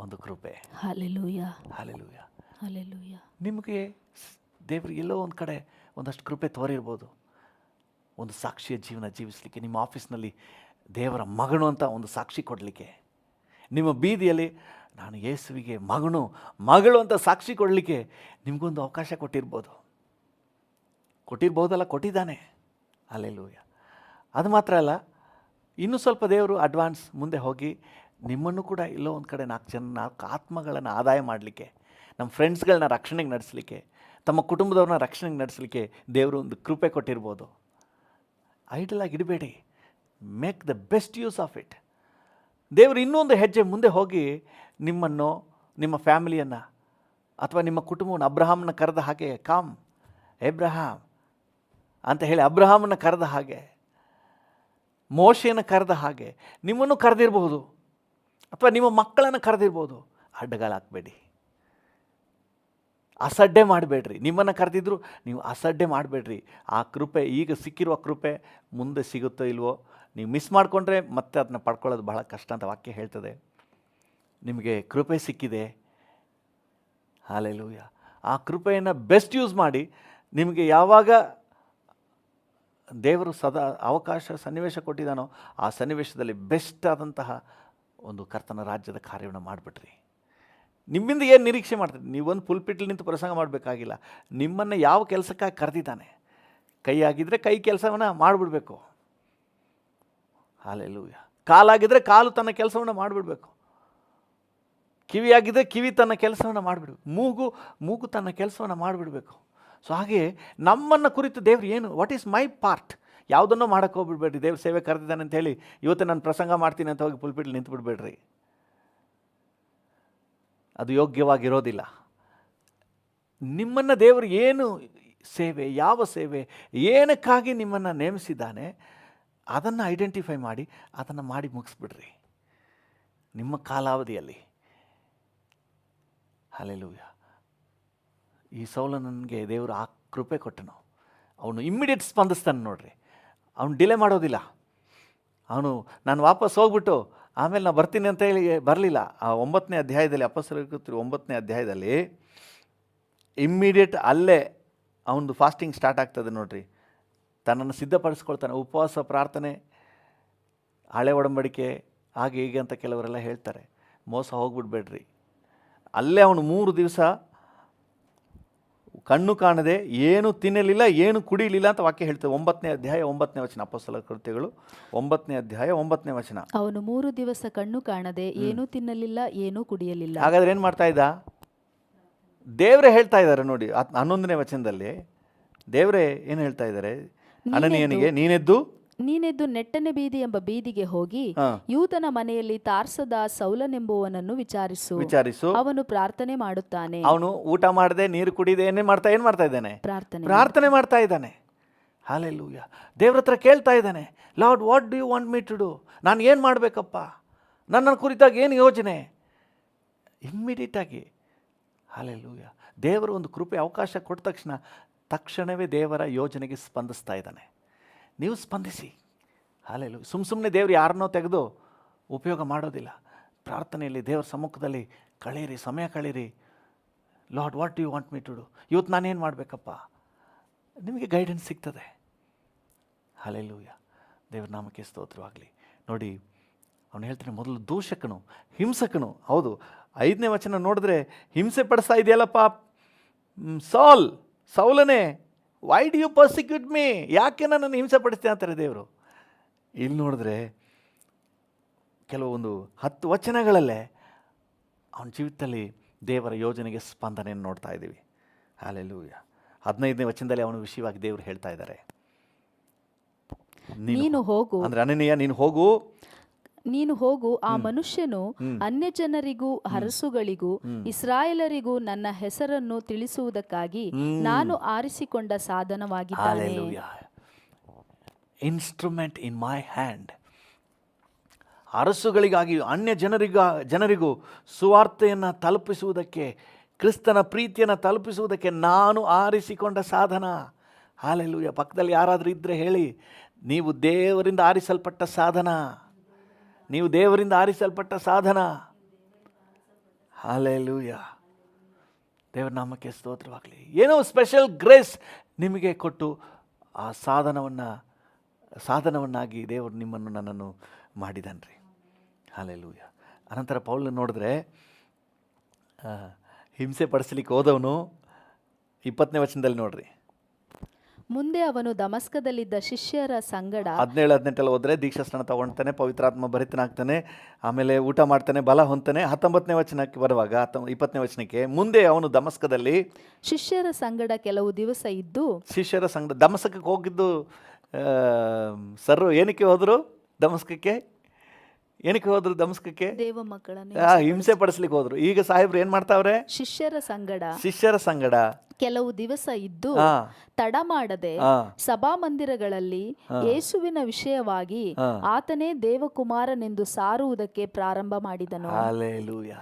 ಒಂದು ಕೃಪೆ. ಹಲ್ಲೆಲೂಯಾ. ಹಲ್ಲೆಲೂಯಾ. ಹಲ್ಲೆಲೂಯಾ. ನಿಮಗೆ ದೇವರು ಎಲ್ಲೋ ಒಂದು ಕಡೆ ಒಂದಷ್ಟು ಕೃಪೆ ತೋರಿರ್ಬೋದು, ಒಂದು ಸಾಕ್ಷಿಯ ಜೀವನ ಜೀವಿಸಲಿಕ್ಕೆ, ನಿಮ್ಮ ಆಫೀಸ್ನಲ್ಲಿ ದೇವರ ಮಗನು ಅಂತ ಒಂದು ಸಾಕ್ಷಿ ಕೊಡಲಿಕ್ಕೆ, ನಿಮ್ಮ ಬೀದಿಯಲ್ಲಿ ನಾನು ಯೇಸುವಿಗೆ ಮಗಳು ಅಂತ ಸಾಕ್ಷಿ ಕೊಡಲಿಕ್ಕೆ ನಿಮಗೊಂದು ಅವಕಾಶ ಕೊಟ್ಟಿರ್ಬೋದಲ್ಲ, ಕೊಟ್ಟಿದ್ದಾನೆ. ಹಲ್ಲೆಲೂಯಾ. ಅದು ಮಾತ್ರ ಅಲ್ಲ, ಇನ್ನೂ ಸ್ವಲ್ಪ ದೇವರು ಅಡ್ವಾನ್ಸ್ ಮುಂದೆ ಹೋಗಿ ನಿಮ್ಮನ್ನು ಕೂಡ ಎಲ್ಲೋ ಒಂದು ಕಡೆ 4 ಆತ್ಮಗಳನ್ನು ಆದಾಯ ಮಾಡಲಿಕ್ಕೆ, ನಮ್ಮ ಫ್ರೆಂಡ್ಸ್ಗಳನ್ನ ರಕ್ಷಣೆಗೆ ನಡೆಸಲಿಕ್ಕೆ, ತಮ್ಮ ಕುಟುಂಬದವ್ರನ್ನ ರಕ್ಷಣೆಗೆ ನಡೆಸಲಿಕ್ಕೆ ದೇವರು ಒಂದು ಕೃಪೆ ಕೊಟ್ಟಿರ್ಬೋದು. ಐಡಲಾಗಿ ಇಡಬೇಡಿ, make the best use of it. ದೇವರು ಇನ್ನೊಂದು ಹೆಜ್ಜೆ ಮುಂದೆ ಹೋಗಿ ನಿಮ್ಮನ್ನು, ನಿಮ್ಮ ಫ್ಯಾಮಿಲಿಯನ್ನು ಅಥವಾ ನಿಮ್ಮ ಕುಟುಂಬವನ್ನು ಅಬ್ರಹಾಮನ ಕರೆದ ಹಾಗೆ, ಕಾಮ್ ಎಬ್ರಹಾಮ್ ಅಂತ ಹೇಳಿ ಅಬ್ರಹಾಮನ ಕರೆದ ಹಾಗೆ, ಮೋಶೆಯನ್ನು ಕರೆದ ಹಾಗೆ ನಿಮ್ಮನ್ನು ಕರೆದಿರ್ಬೋದು, ಅಥವಾ ನಿಮ್ಮ ಮಕ್ಕಳನ್ನು ಕರೆದಿರ್ಬೋದು. ಅಡ್ಡಗಾಲಾಕಬೇಡಿ, ಅಸಡ್ಡೆ ಮಾಡಬೇಡ್ರಿ. ನಿಮ್ಮನ್ನು ಕರೆದಿದ್ರು ನೀವು ಅಸಡ್ಡೆ ಮಾಡಬೇಡ್ರಿ. ಆ ಕೃಪೆ, ಈಗ ಸಿಕ್ಕಿರುವ ಕೃಪೆ ಮುಂದೆ ಸಿಗುತ್ತೋ ಇಲ್ವೋ, ನೀವು ಮಿಸ್ ಮಾಡಿಕೊಂಡ್ರೆ ಮತ್ತೆ ಅದನ್ನ ಪಡ್ಕೊಳ್ಳೋದು ಬಹಳ ಕಷ್ಟ ಅಂತ ವಾಕ್ಯ ಹೇಳ್ತದೆ. ನಿಮಗೆ ಕೃಪೆ ಸಿಕ್ಕಿದೆ. ಹಲ್ಲೆಲೂಯಾ. ಆ ಕೃಪೆಯನ್ನು ಬೆಸ್ಟ್ ಯೂಸ್ ಮಾಡಿ ನಿಮಗೆ ಯಾವಾಗ ದೇವರು ಸದಾ ಅವಕಾಶ ಸನ್ನಿವೇಶ ಕೊಟ್ಟಿದ್ದಾನೋ ಆ ಸನ್ನಿವೇಶದಲ್ಲಿ ಬೆಸ್ಟ್ ಆದಂತಹ ಒಂದು ಕರ್ತನ ರಾಜ್ಯದ ಕಾರ್ಯವನ್ನು ಮಾಡಿಬಿಟ್ರಿ. ನಿಮ್ಮಿಂದ ಏನು ನಿರೀಕ್ಷೆ ಮಾಡ್ತೀರಿ? ನೀವೊಂದು ಪುಲ್ಪಿಟ್ಲಿ ನಿಂತು ಪ್ರಸಂಗ ಮಾಡಬೇಕಾಗಿಲ್ಲ. ನಿಮ್ಮನ್ನು ಯಾವ ಕೆಲಸಕ್ಕಾಗಿ ಕರೆದಿದ್ದಾನೆ, ಕೈ ಆಗಿದ್ದರೆ ಕೈ ಕೆಲಸವನ್ನು ಮಾಡಿಬಿಡ್ಬೇಕು. ಹಲ್ಲೆಲೂಯಾ. ಕಾಲಾಗಿದ್ದರೆ ಕಾಲು ತನ್ನ ಕೆಲಸವನ್ನು ಮಾಡಿಬಿಡ್ಬೇಕು. ಕಿವಿಯಾಗಿದ್ದರೆ ಕಿವಿ ತನ್ನ ಕೆಲಸವನ್ನು ಮಾಡಿಬಿಡ್ಬೇಕು. ಮೂಗು ತನ್ನ ಕೆಲಸವನ್ನು ಮಾಡಿಬಿಡ್ಬೇಕು. ಸೊ ಹಾಗೆ ನಮ್ಮನ್ನು ಕುರಿತು ದೇವ್ರು ಏನು, ವಾಟ್ ಈಸ್ ಮೈ ಪಾರ್ಟ್, ಯಾವುದನ್ನೋ ಮಾಡೋಕ್ಕೆ ಹೋಗ್ಬಿಡ್ಬೇಡ್ರಿ. ದೇವ್ರ ಸೇವೆ ಕರೆದಿದ್ದಾನೆ ಅಂತ ಹೇಳಿ ಇವತ್ತು ನಾನು ಪ್ರಸಂಗ ಮಾಡ್ತೀನಿ ಅಂತ ಹೋಗಿ ಪುಲ್ಪಿಟ್ಲಿ ನಿಂತು ಬಿಡ್ಬೇಡ್ರಿ. ಅದು ಯೋಗ್ಯವಾಗಿರೋದಿಲ್ಲ. ನಿಮ್ಮನ್ನು ದೇವರು ಏನು ಸೇವೆ, ಯಾವ ಸೇವೆ, ಏನಕ್ಕಾಗಿ ನಿಮ್ಮನ್ನು ನೇಮಿಸಿದ್ದಾನೆ ಅದನ್ನು ಐಡೆಂಟಿಫೈ ಮಾಡಿ ಅದನ್ನು ಮಾಡಿ ಮುಗಿಸ್ಬಿಡ್ರಿ ನಿಮ್ಮ ಕಾಲಾವಧಿಯಲ್ಲಿ. ಹಲ್ಲೆಲೂಯಾ. ಈ ಸೌಲನಿಗೆ ದೇವರು ಆ ಕೃಪೆ ಕೊಟ್ಟನು. ಅವನು ಇಮ್ಮಿಡಿಯೇಟ್ ಸ್ಪಂದಿಸ್ತಾನೆ ನೋಡ್ರಿ. ಅವನು ಡಿಲೇ ಮಾಡೋದಿಲ್ಲ. ಅವನು ನಾನು ವಾಪಸ್ ಹೋಗ್ಬಿಟ್ಟು ಆಮೇಲೆ ನಾನು ಬರ್ತೀನಿ ಅಂತ ಹೇಳಿ ಬರಲಿಲ್ಲ. ಆ 9ನೇ ಅಧ್ಯಾಯದಲ್ಲಿ, ಅಪೊಸ್ತಲರ 9ನೇ ಅಧ್ಯಾಯದಲ್ಲಿ ಇಮ್ಮಿಡಿಯೇಟ್ ಅಲ್ಲೇ ಅವನದು ಫಾಸ್ಟಿಂಗ್ ಸ್ಟಾರ್ಟ್ ಆಗ್ತದೆ ನೋಡ್ರಿ. ತನ್ನನ್ನು ಸಿದ್ಧಪಡಿಸ್ಕೊಳ್ತಾನೆ. ಉಪವಾಸ, ಪ್ರಾರ್ಥನೆ, ಹಳೆ ಒಡಂಬಡಿಕೆ ಹಾಗೆ ಹೀಗೆ ಅಂತ ಕೆಲವರೆಲ್ಲ ಹೇಳ್ತಾರೆ. ಮೋಸ ಹೋಗ್ಬಿಡ್ಬೇಡ್ರಿ. ಅಲ್ಲೇ ಅವನು 3 ದಿವಸ ಕಣ್ಣು ಕಾಣದೆ ಏನು ತಿನ್ನಲಿಲ್ಲ, ಏನು ಕುಡಿಯಲಿಲ್ಲ ಅಂತ ವಾಕ್ಯ ಹೇಳ್ತೇವೆ. 9ನೇ ಅಧ್ಯಾಯ 9ನೇ ವಚನ. ಅಪೊಸ್ತಲರ ಕೃತ್ಯಗಳು 9ನೇ ಅಧ್ಯಾಯ 9ನೇ ವಚನ. ಅವನು 3 ದಿವಸ ಕಣ್ಣು ಕಾಣದೆ ಏನೂ ತಿನ್ನಲಿಲ್ಲ, ಏನೂ ಕುಡಿಯಲಿಲ್ಲ. ಹಾಗಾದ್ರೆ ಏನು ಮಾಡ್ತಾ ಇದ್ದ? ದೇವರೇ ಹೇಳ್ತಾ ಇದ್ದಾರೆ ನೋಡಿ 11ನೇ ವಚನದಲ್ಲಿ. ದೇವರೇ ಏನು ಹೇಳ್ತಾ ಇದ್ದಾರೆ? ಅನನೀಯನಿಗೆ, ನೀನೆದ್ದು ನೆಟ್ಟನೆ ಬೀದಿ ಎಂಬ ಬೀದಿಗೆ ಹೋಗಿ ಯೂತನ ಮನೆಯಲ್ಲಿ ತಾರ್ಸದ ಸೌಲನೆಂಬುವನನ್ನು ವಿಚಾರಿಸು. ಅವನು ಪ್ರಾರ್ಥನೆ ಮಾಡುತ್ತಾನೆ. ಅವನು ಊಟ ಮಾಡದೆ, ನೀರು ಕುಡಿದೆ, ಏನ್ ಮಾಡ್ತಾ ಇದ್ದಾನೆ? ಪ್ರಾರ್ಥನೆ ಮಾಡ್ತಾ ಇದ್ದಾನೆ. ಹಲ್ಲೆಲೂಯಾ. ದೇವ್ರ ಹತ್ರ ಕೇಳ್ತಾ ಇದ್ದಾನೆ, Lord what do you want me to do? ನಾನು ಏನು ಮಾಡಬೇಕಪ್ಪ? ನನ್ನ ಕುರಿತಾಗಿ ಏನು ಯೋಜನೆ? ಇಮ್ಮಿಡಿಯೇಟ್ ಆಗಿ ಹಲ್ಲೆಲೂಯಾ. ದೇವರು ಒಂದು ಕೃಪೆ ಅವಕಾಶ ಕೊಟ್ಟ ತಕ್ಷಣವೇ ದೇವರ ಯೋಜನೆಗೆ ಸ್ಪಂದಿಸ್ತಾ ಇದ್ದಾನೆ. ನೀವು ಸ್ಪಂದಿಸಿ. ಹಲ್ಲೆಲೂಯಾ. ಸುಮ್ಮನೆ ದೇವರು ಯಾರನ್ನೋ ತೆಗೆದು ಉಪಯೋಗ ಮಾಡೋದಿಲ್ಲ. ಪ್ರಾರ್ಥನೆಯಲ್ಲಿ ದೇವರ ಸಮ್ಮುಖದಲ್ಲಿ ಕಳೀರಿ, ಸಮಯ ಕಳೀರಿ. Lord what do you want me to do? ಇವತ್ತು ನಾನೇನು ಮಾಡಬೇಕಪ್ಪ? ನಿಮಗೆ ಗೈಡೆನ್ಸ್ ಸಿಗ್ತದೆ. ಹಲ್ಲೆಲೂಯಾ. ದೇವ್ರ ನಾಮಕ್ಕೆ ಸ್ತೋತ್ರವಾಗಲಿ. ನೋಡಿ, ಅವನು ಹೇಳ್ತಾನೆ, ಮೊದಲು ದೂಷಕನು, ಹಿಂಸಕನು. ಹೌದು, 5ನೇ ವಚನ ನೋಡಿದ್ರೆ ಹಿಂಸೆ ಪಡಿಸ್ತಾ ಇದೆಯಲ್ಲಪ್ಪ ಸೌಲನೇ, why do you persecute me? ಯಾಕೆ ನನ್ನನ್ನು ಹಿಂಸೆ ಪಡಿಸ್ತೀಯ ಅಂತಾರೆ ದೇವರು. ಇಲ್ಲಿ ನೋಡಿದ್ರೆ ಕೆಲವೊಂದು 10 ವಚನಗಳಲ್ಲೇ ಅವನ ಜೀವಿತದಲ್ಲಿ ದೇವರ ಯೋಜನೆಗೆ ಸ್ಪಂದನೆಯನ್ನು ನೋಡ್ತಾ ಇದ್ದೀವಿ. ಹಲ್ಲೆಲೂಯಾ. 15ನೇ ವಚನದಲ್ಲಿ ಅವನ ವಿಷಯವಾಗಿ ದೇವರು ಹೇಳ್ತಾ ಇದ್ದಾರೆ, ನೀನು ಹೋಗು, ಅಂದ್ರೆ ಅನನೀಯ ನೀನು ಹೋಗು, ಆ ಮನುಷ್ಯನು ಅನ್ಯ ಜನರಿಗೂ ಅರಸುಗಳಿಗೂ ಇಸ್ರಾಯೇಲರಿಗೂ ನನ್ನ ಹೆಸರನ್ನು ತಿಳಿಸುವುದಕ್ಕಾಗಿ ನಾನು ಆರಿಸಿಕೊಂಡ ಸಾಧನವಾಗಿದ್ದಾನೆ. Instrument in my hand. ಅರಸುಗಳಿಗಾಗಿ, ಅನ್ಯ ಜನರಿಗೂ ಸುವಾರ್ತೆಯನ್ನು ತಲುಪಿಸುವುದಕ್ಕೆ, ಕ್ರಿಸ್ತನ ಪ್ರೀತಿಯನ್ನು ತಲುಪಿಸುವುದಕ್ಕೆ ನಾನು ಆರಿಸಿಕೊಂಡ ಸಾಧನ. ಹಲ್ಲೆಲೂಯಾ. ಪಕ್ಕದಲ್ಲಿ ಯಾರಾದರೂ ಇದ್ದರೆ ಹೇಳಿ, ನೀವು ದೇವರಿಂದ ಆರಿಸಲ್ಪಟ್ಟ ಸಾಧನ. ನೀವು ದೇವರಿಂದ ಆರಿಸಲ್ಪಟ್ಟ ಸಾಧನ. ಹಲ್ಲೆಲೂಯಾ. ದೇವರ ನಾಮಕ್ಕೆ ಸ್ತೋತ್ರವಾಗಲಿ. ಏನೋ ಸ್ಪೆಷಲ್ ಗ್ರೇಸ್ ನಿಮಗೆ ಕೊಟ್ಟು ಆ ಸಾಧನವನ್ನಾಗಿ ದೇವರು ನಿಮ್ಮನ್ನು ನನ್ನನ್ನು ಮಾಡಿದನ್ರಿ. ಹಲ್ಲೆಲೂಯಾ. ಅನಂತರ ಪೌಲನ್ನು ನೋಡಿದ್ರೆ ಹಿಂಸೆ ಪಡಿಸಲಿಕ್ಕೆ ಹೋದವನು 20ನೇ ವಚನದಲ್ಲಿ ನೋಡ್ರಿ. ಮುಂದೆ ಅವನು ದಮಸ್ಕದಲ್ಲಿದ್ದ ಶಿಷ್ಯರ ಸಂಗಡ 17-18 ಹೋದರೆ ದೀಕ್ಷಾಸ್ನಾನ ತಗೊಳ್ತಾನೆ, ಪವಿತ್ರಾತ್ಮ ಭರಿತನಾಗ್ತಾನೆ, ಆಮೇಲೆ ಊಟ ಮಾಡ್ತಾನೆ, ಬಲ ಹೊಂತಾನೆ. 19ನೇ ವಚನಕ್ಕೆ ಬರುವಾಗ 20ನೇ ವಚನಕ್ಕೆ, ಮುಂದೆ ಅವನು ದಮಸ್ಕದಲ್ಲಿ ಶಿಷ್ಯರ ಸಂಗಡ ಕೆಲವು ದಿವಸ ಇದ್ದು, ಶಿಷ್ಯರ ಸಂಗಡ ದಮಸ್ಕಕ್ಕೆ ಹೋಗಿದ್ದು ಸರ್ ಏನಕ್ಕೆ ಹೋದರು? ಏನಕ್ಕೆ ಹೋದ್ರು ದಮಸ್ಕಕ್ಕೆ? ದೇವ ಮಕ್ಕಳನ್ನು ಹಿಂಸೆ ಪಡಿಸ್ಲಿಕ್ಕೆ ಹೋದ್ರು. ಈಗ ಸಾಹೇಬ್ರು ಏನ್ ಮಾಡ್ತಾವ್ರೆ? ಶಿಷ್ಯರ ಸಂಗಡ ಕೆಲವು ದಿವಸ ಇದ್ದು ತಡ ಮಾಡದೆ ಸಭಾಮಂದಿರಗಳಲ್ಲಿ ಯೇಸುವಿನ ವಿಷಯವಾಗಿ ಆತನೇ ದೇವಕುಮಾರನೆಂದು ಸಾರುವುದಕ್ಕೆ ಪ್ರಾರಂಭ ಮಾಡಿದನು. ಹಲ್ಲೆಲೂಯಾ.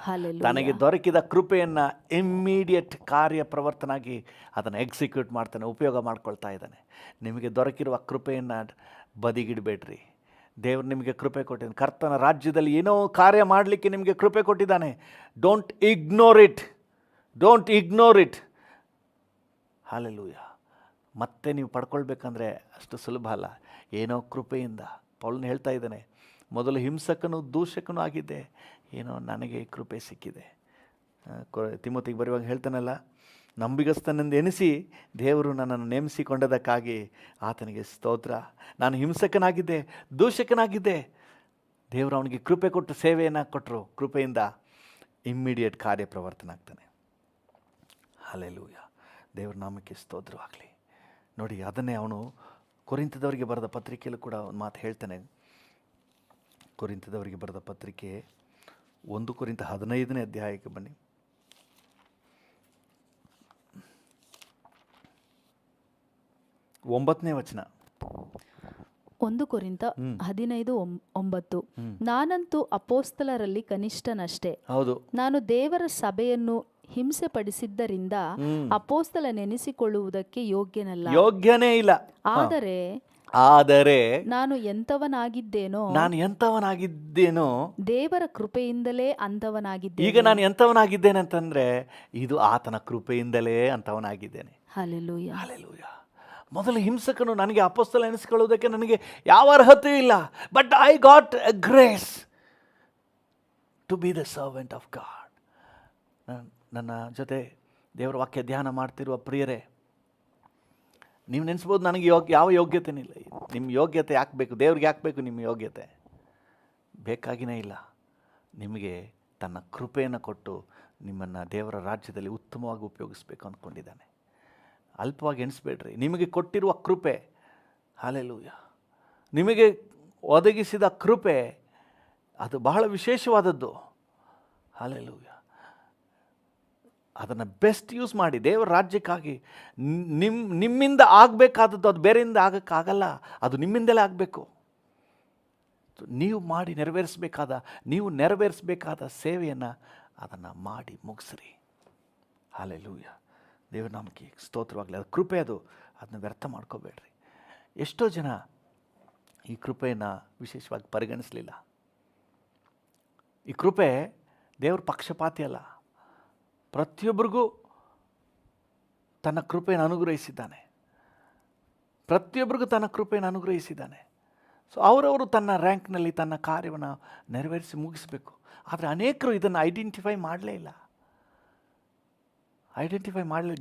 ತನಗೆ ದೊರಕಿದ ಕೃಪೆಯನ್ನ ಇಮ್ಮಿಡಿಯೇಟ್ ಕಾರ್ಯ ಪ್ರವರ್ತನಾಗಿ ಅದನ್ನು ಎಕ್ಸಿಕ್ಯೂಟ್ ಮಾಡ್ತಾನೆ, ಉಪಯೋಗ ಮಾಡ್ಕೊಳ್ತಾ ಇದ್ದಾನೆ. ನಿಮಗೆ ದೊರಕಿರುವ ಕೃಪೆಯನ್ನು ಬದಿಗಿಡಬೇಡ್ರಿ. ದೇವರು ನಿಮಗೆ ಕೃಪೆ ಕೊಟ್ಟಿದ್ದಾನೆ. ಕರ್ತನ ರಾಜ್ಯದಲ್ಲಿ ಏನೋ ಕಾರ್ಯ ಮಾಡಲಿಕ್ಕೆ ನಿಮಗೆ ಕೃಪೆ ಕೊಟ್ಟಿದ್ದಾನೆ. Don't ignore it. ಹಲ್ಲೆಲೂಯಾ. ಮತ್ತೆ ನೀವು ಪಡ್ಕೊಳ್ಬೇಕಂದ್ರೆ ಅಷ್ಟು ಸುಲಭ ಅಲ್ಲ. ಏನೋ ಕೃಪೆಯಿಂದ ಪೌಲನು ಹೇಳ್ತಾ ಇದ್ದಾನೆ, ಮೊದಲು ಹಿಂಸಕನು ದೂಷಕನೂ ಆಗಿದ್ದೆ, ಏನೋ ನನಗೆ ಈ ಕೃಪೆ ಸಿಕ್ಕಿದೆ. ತಿಮೋತಿಗೆ ಬರೆಯುವಾಗ ಹೇಳ್ತಾನಲ್ಲ, ನಂಬಿಗಸ್ತನೆಂದು ಎನಿಸಿ ದೇವರು ನನ್ನನ್ನು ನೇಮಿಸಿಕೊಂಡದಕ್ಕಾಗಿ ಆತನಿಗೆ ಸ್ತೋತ್ರ. ನಾನು ಹಿಂಸಕನಾಗಿದ್ದೆ, ದೂಷಕನಾಗಿದ್ದೆ, ದೇವರು ಅವನಿಗೆ ಕೃಪೆ ಕೊಟ್ಟು ಸೇವೆಯನ್ನು ಕೊಟ್ಟರು. ಕೃಪೆಯಿಂದ ಇಮ್ಮಿಡಿಯೇಟ್ ಕಾರ್ಯಪ್ರವರ್ತನ ಆಗ್ತಾನೆ. ಹಲ್ಲೆಲೂಯ, ದೇವ್ರ ನಾಮಕ್ಕೆ ಸ್ತೋತ್ರವಾಗಲಿ. ನೋಡಿ, ಅದನ್ನೇ ಅವನು ಕೊರಿಂಥದವರಿಗೆ ಬರೆದ ಪತ್ರಿಕೆಯಲ್ಲೂ ಕೂಡ ಒಂದು ಮಾತು ಹೇಳ್ತಾನೆ. ಕೊರಿಂಥದವರಿಗೆ ಬರೆದ ಪತ್ರಿಕೆ 1 ಕೊರಿಂಥ 15ನೇ ಅಧ್ಯಾಯಕ್ಕೆ ಬನ್ನಿ. 9ನೇ ವಚನ. 1 ಕೊರಿಂಥ 15:9. ನಾನಂತೂ ಅಪೋಸ್ತಲರಲ್ಲಿ ಕನಿಷ್ಠನಷ್ಟೇ. ಹೌದು. ನಾನು ದೇವರ ಸಭೆಯನ್ನು ಹಿಂಸೆ ಪಡಿಸಿದ್ದರಿಂದ ಅಪೋಸ್ತಲನೆನಿಸಿಕೊಳ್ಳುವುದಕ್ಕೆ ಯೋಗ್ಯನೇ ಇಲ್ಲ. ಆದರೆ ನಾನು ಎಂಥವನಾಗಿದ್ದೇನೋ ದೇವರ ಕೃಪೆಯಿಂದಲೇ ಅಂಥವನಾಗಿದ್ದೇನೆ. ಈಗ ನಾನು ಎಂಥವನಾಗಿದ್ದೇನೆ ಅಂತಂದ್ರೆ ಇದು ಆತನ ಕೃಪೆಯಿಂದಲೇ ಅಂಥವನಾಗಿದ್ದೇನೆ. Hallelujah, hallelujah. ಮೊದಲು ಹಿಂಸಕನು ನನಗೆ ಅಪೊಸ್ತಲ ಎನಿಸಿಕೊಳ್ಳುವುದಕ್ಕೆ ನನಗೆ ಯಾವ ಅರ್ಹತೆ ಇಲ್ಲ. But I got a grace to be the servant of God. ನನ್ನ ಜೊತೆ ದೇವರ ವಾಕ್ಯ ಧ್ಯಾನ ಮಾಡ್ತಿರುವ ಪ್ರಿಯರೇ, ನೀವು ನೆನೆಸ್ಬೋದು, ನನಗೆ ಯಾವ ಯೋಗ್ಯತೆನೂ ಇಲ್ಲ. ನಿಮ್ಮ ಯೋಗ್ಯತೆ ಯಾಕೆ ಬೇಕು? ದೇವ್ರಿಗೆ ಯಾಕೆ ಬೇಕು ನಿಮ್ಮ ಯೋಗ್ಯತೆ? ಬೇಕಾಗಿನೇ ಇಲ್ಲ. ನಿಮಗೆ ತನ್ನ ಕೃಪೆಯನ್ನು ಕೊಟ್ಟು ನಿಮ್ಮನ್ನು ದೇವರ ರಾಜ್ಯದಲ್ಲಿ ಉತ್ತಮವಾಗಿ ಉಪಯೋಗಿಸ್ಬೇಕು ಅಂದ್ಕೊಂಡಿದ್ದಾನೆ. ಅಲ್ಪವಾಗಿ ಎಣಿಸ್ಬೇಡ್ರಿ. ನಿಮಗೆ ಕೊಟ್ಟಿರುವ ಕೃಪೆ, ಹಲ್ಲೆಲೂಯ, ನಿಮಗೆ ಒದಗಿಸಿದ ಕೃಪೆ ಅದು ಬಹಳ ವಿಶೇಷವಾದದ್ದು. ಹಲ್ಲೆಲೂಯ. ಅದನ್ನು ಬೆಸ್ಟ್ ಯೂಸ್ ಮಾಡಿ ದೇವರ ರಾಜ್ಯಕ್ಕಾಗಿ. ನಿಮ್ಮಿಂದ ಆಗಬೇಕಾದದ್ದು ಅದು ಬೇರೆಯಿಂದ ಆಗೋಕ್ಕಾಗಲ್ಲ, ಅದು ನಿಮ್ಮಿಂದಲೇ ಆಗಬೇಕು. ನೀವು ನೆರವೇರಿಸಬೇಕಾದ ಸೇವೆಯನ್ನು ಅದನ್ನು ಮಾಡಿ ಮುಗಿಸ್ರಿ. ಹಲ್ಲೆಲೂಯ. ದೇವರ ನಾಮಕ್ಕೆ ಸ್ತೋತ್ರವಾಗಲಿ. ಅದು ಕೃಪೆ, ಅದನ್ನ ವ್ಯರ್ಥ ಮಾಡ್ಕೋಬೇಡ್ರಿ. ಎಷ್ಟೋ ಜನ ಈ ಕೃಪೆಯನ್ನು ವಿಶೇಷವಾಗಿ ಪರಿಗಣಿಸಲಿಲ್ಲ. ಈ ಕೃಪೆ ದೇವ್ರ ಪಕ್ಷಪಾತಿ ಅಲ್ಲ, ಪ್ರತಿಯೊಬ್ಬರಿಗೂ ತನ್ನ ಕೃಪೆಯನ್ನು ಅನುಗ್ರಹಿಸಿದ್ದಾನೆ. ಸೊ ಅವರವರು ತನ್ನ ರ್ಯಾಂಕ್ನಲ್ಲಿ ತನ್ನ ಕಾರ್ಯವನ್ನು ನೆರವೇರಿಸಿ ಮುಗಿಸ್ಬೇಕು. ಆದರೆ ಅನೇಕರು ಇದನ್ನು ಐಡೆಂಟಿಫೈ ಮಾಡಲೇ ಇಲ್ಲ,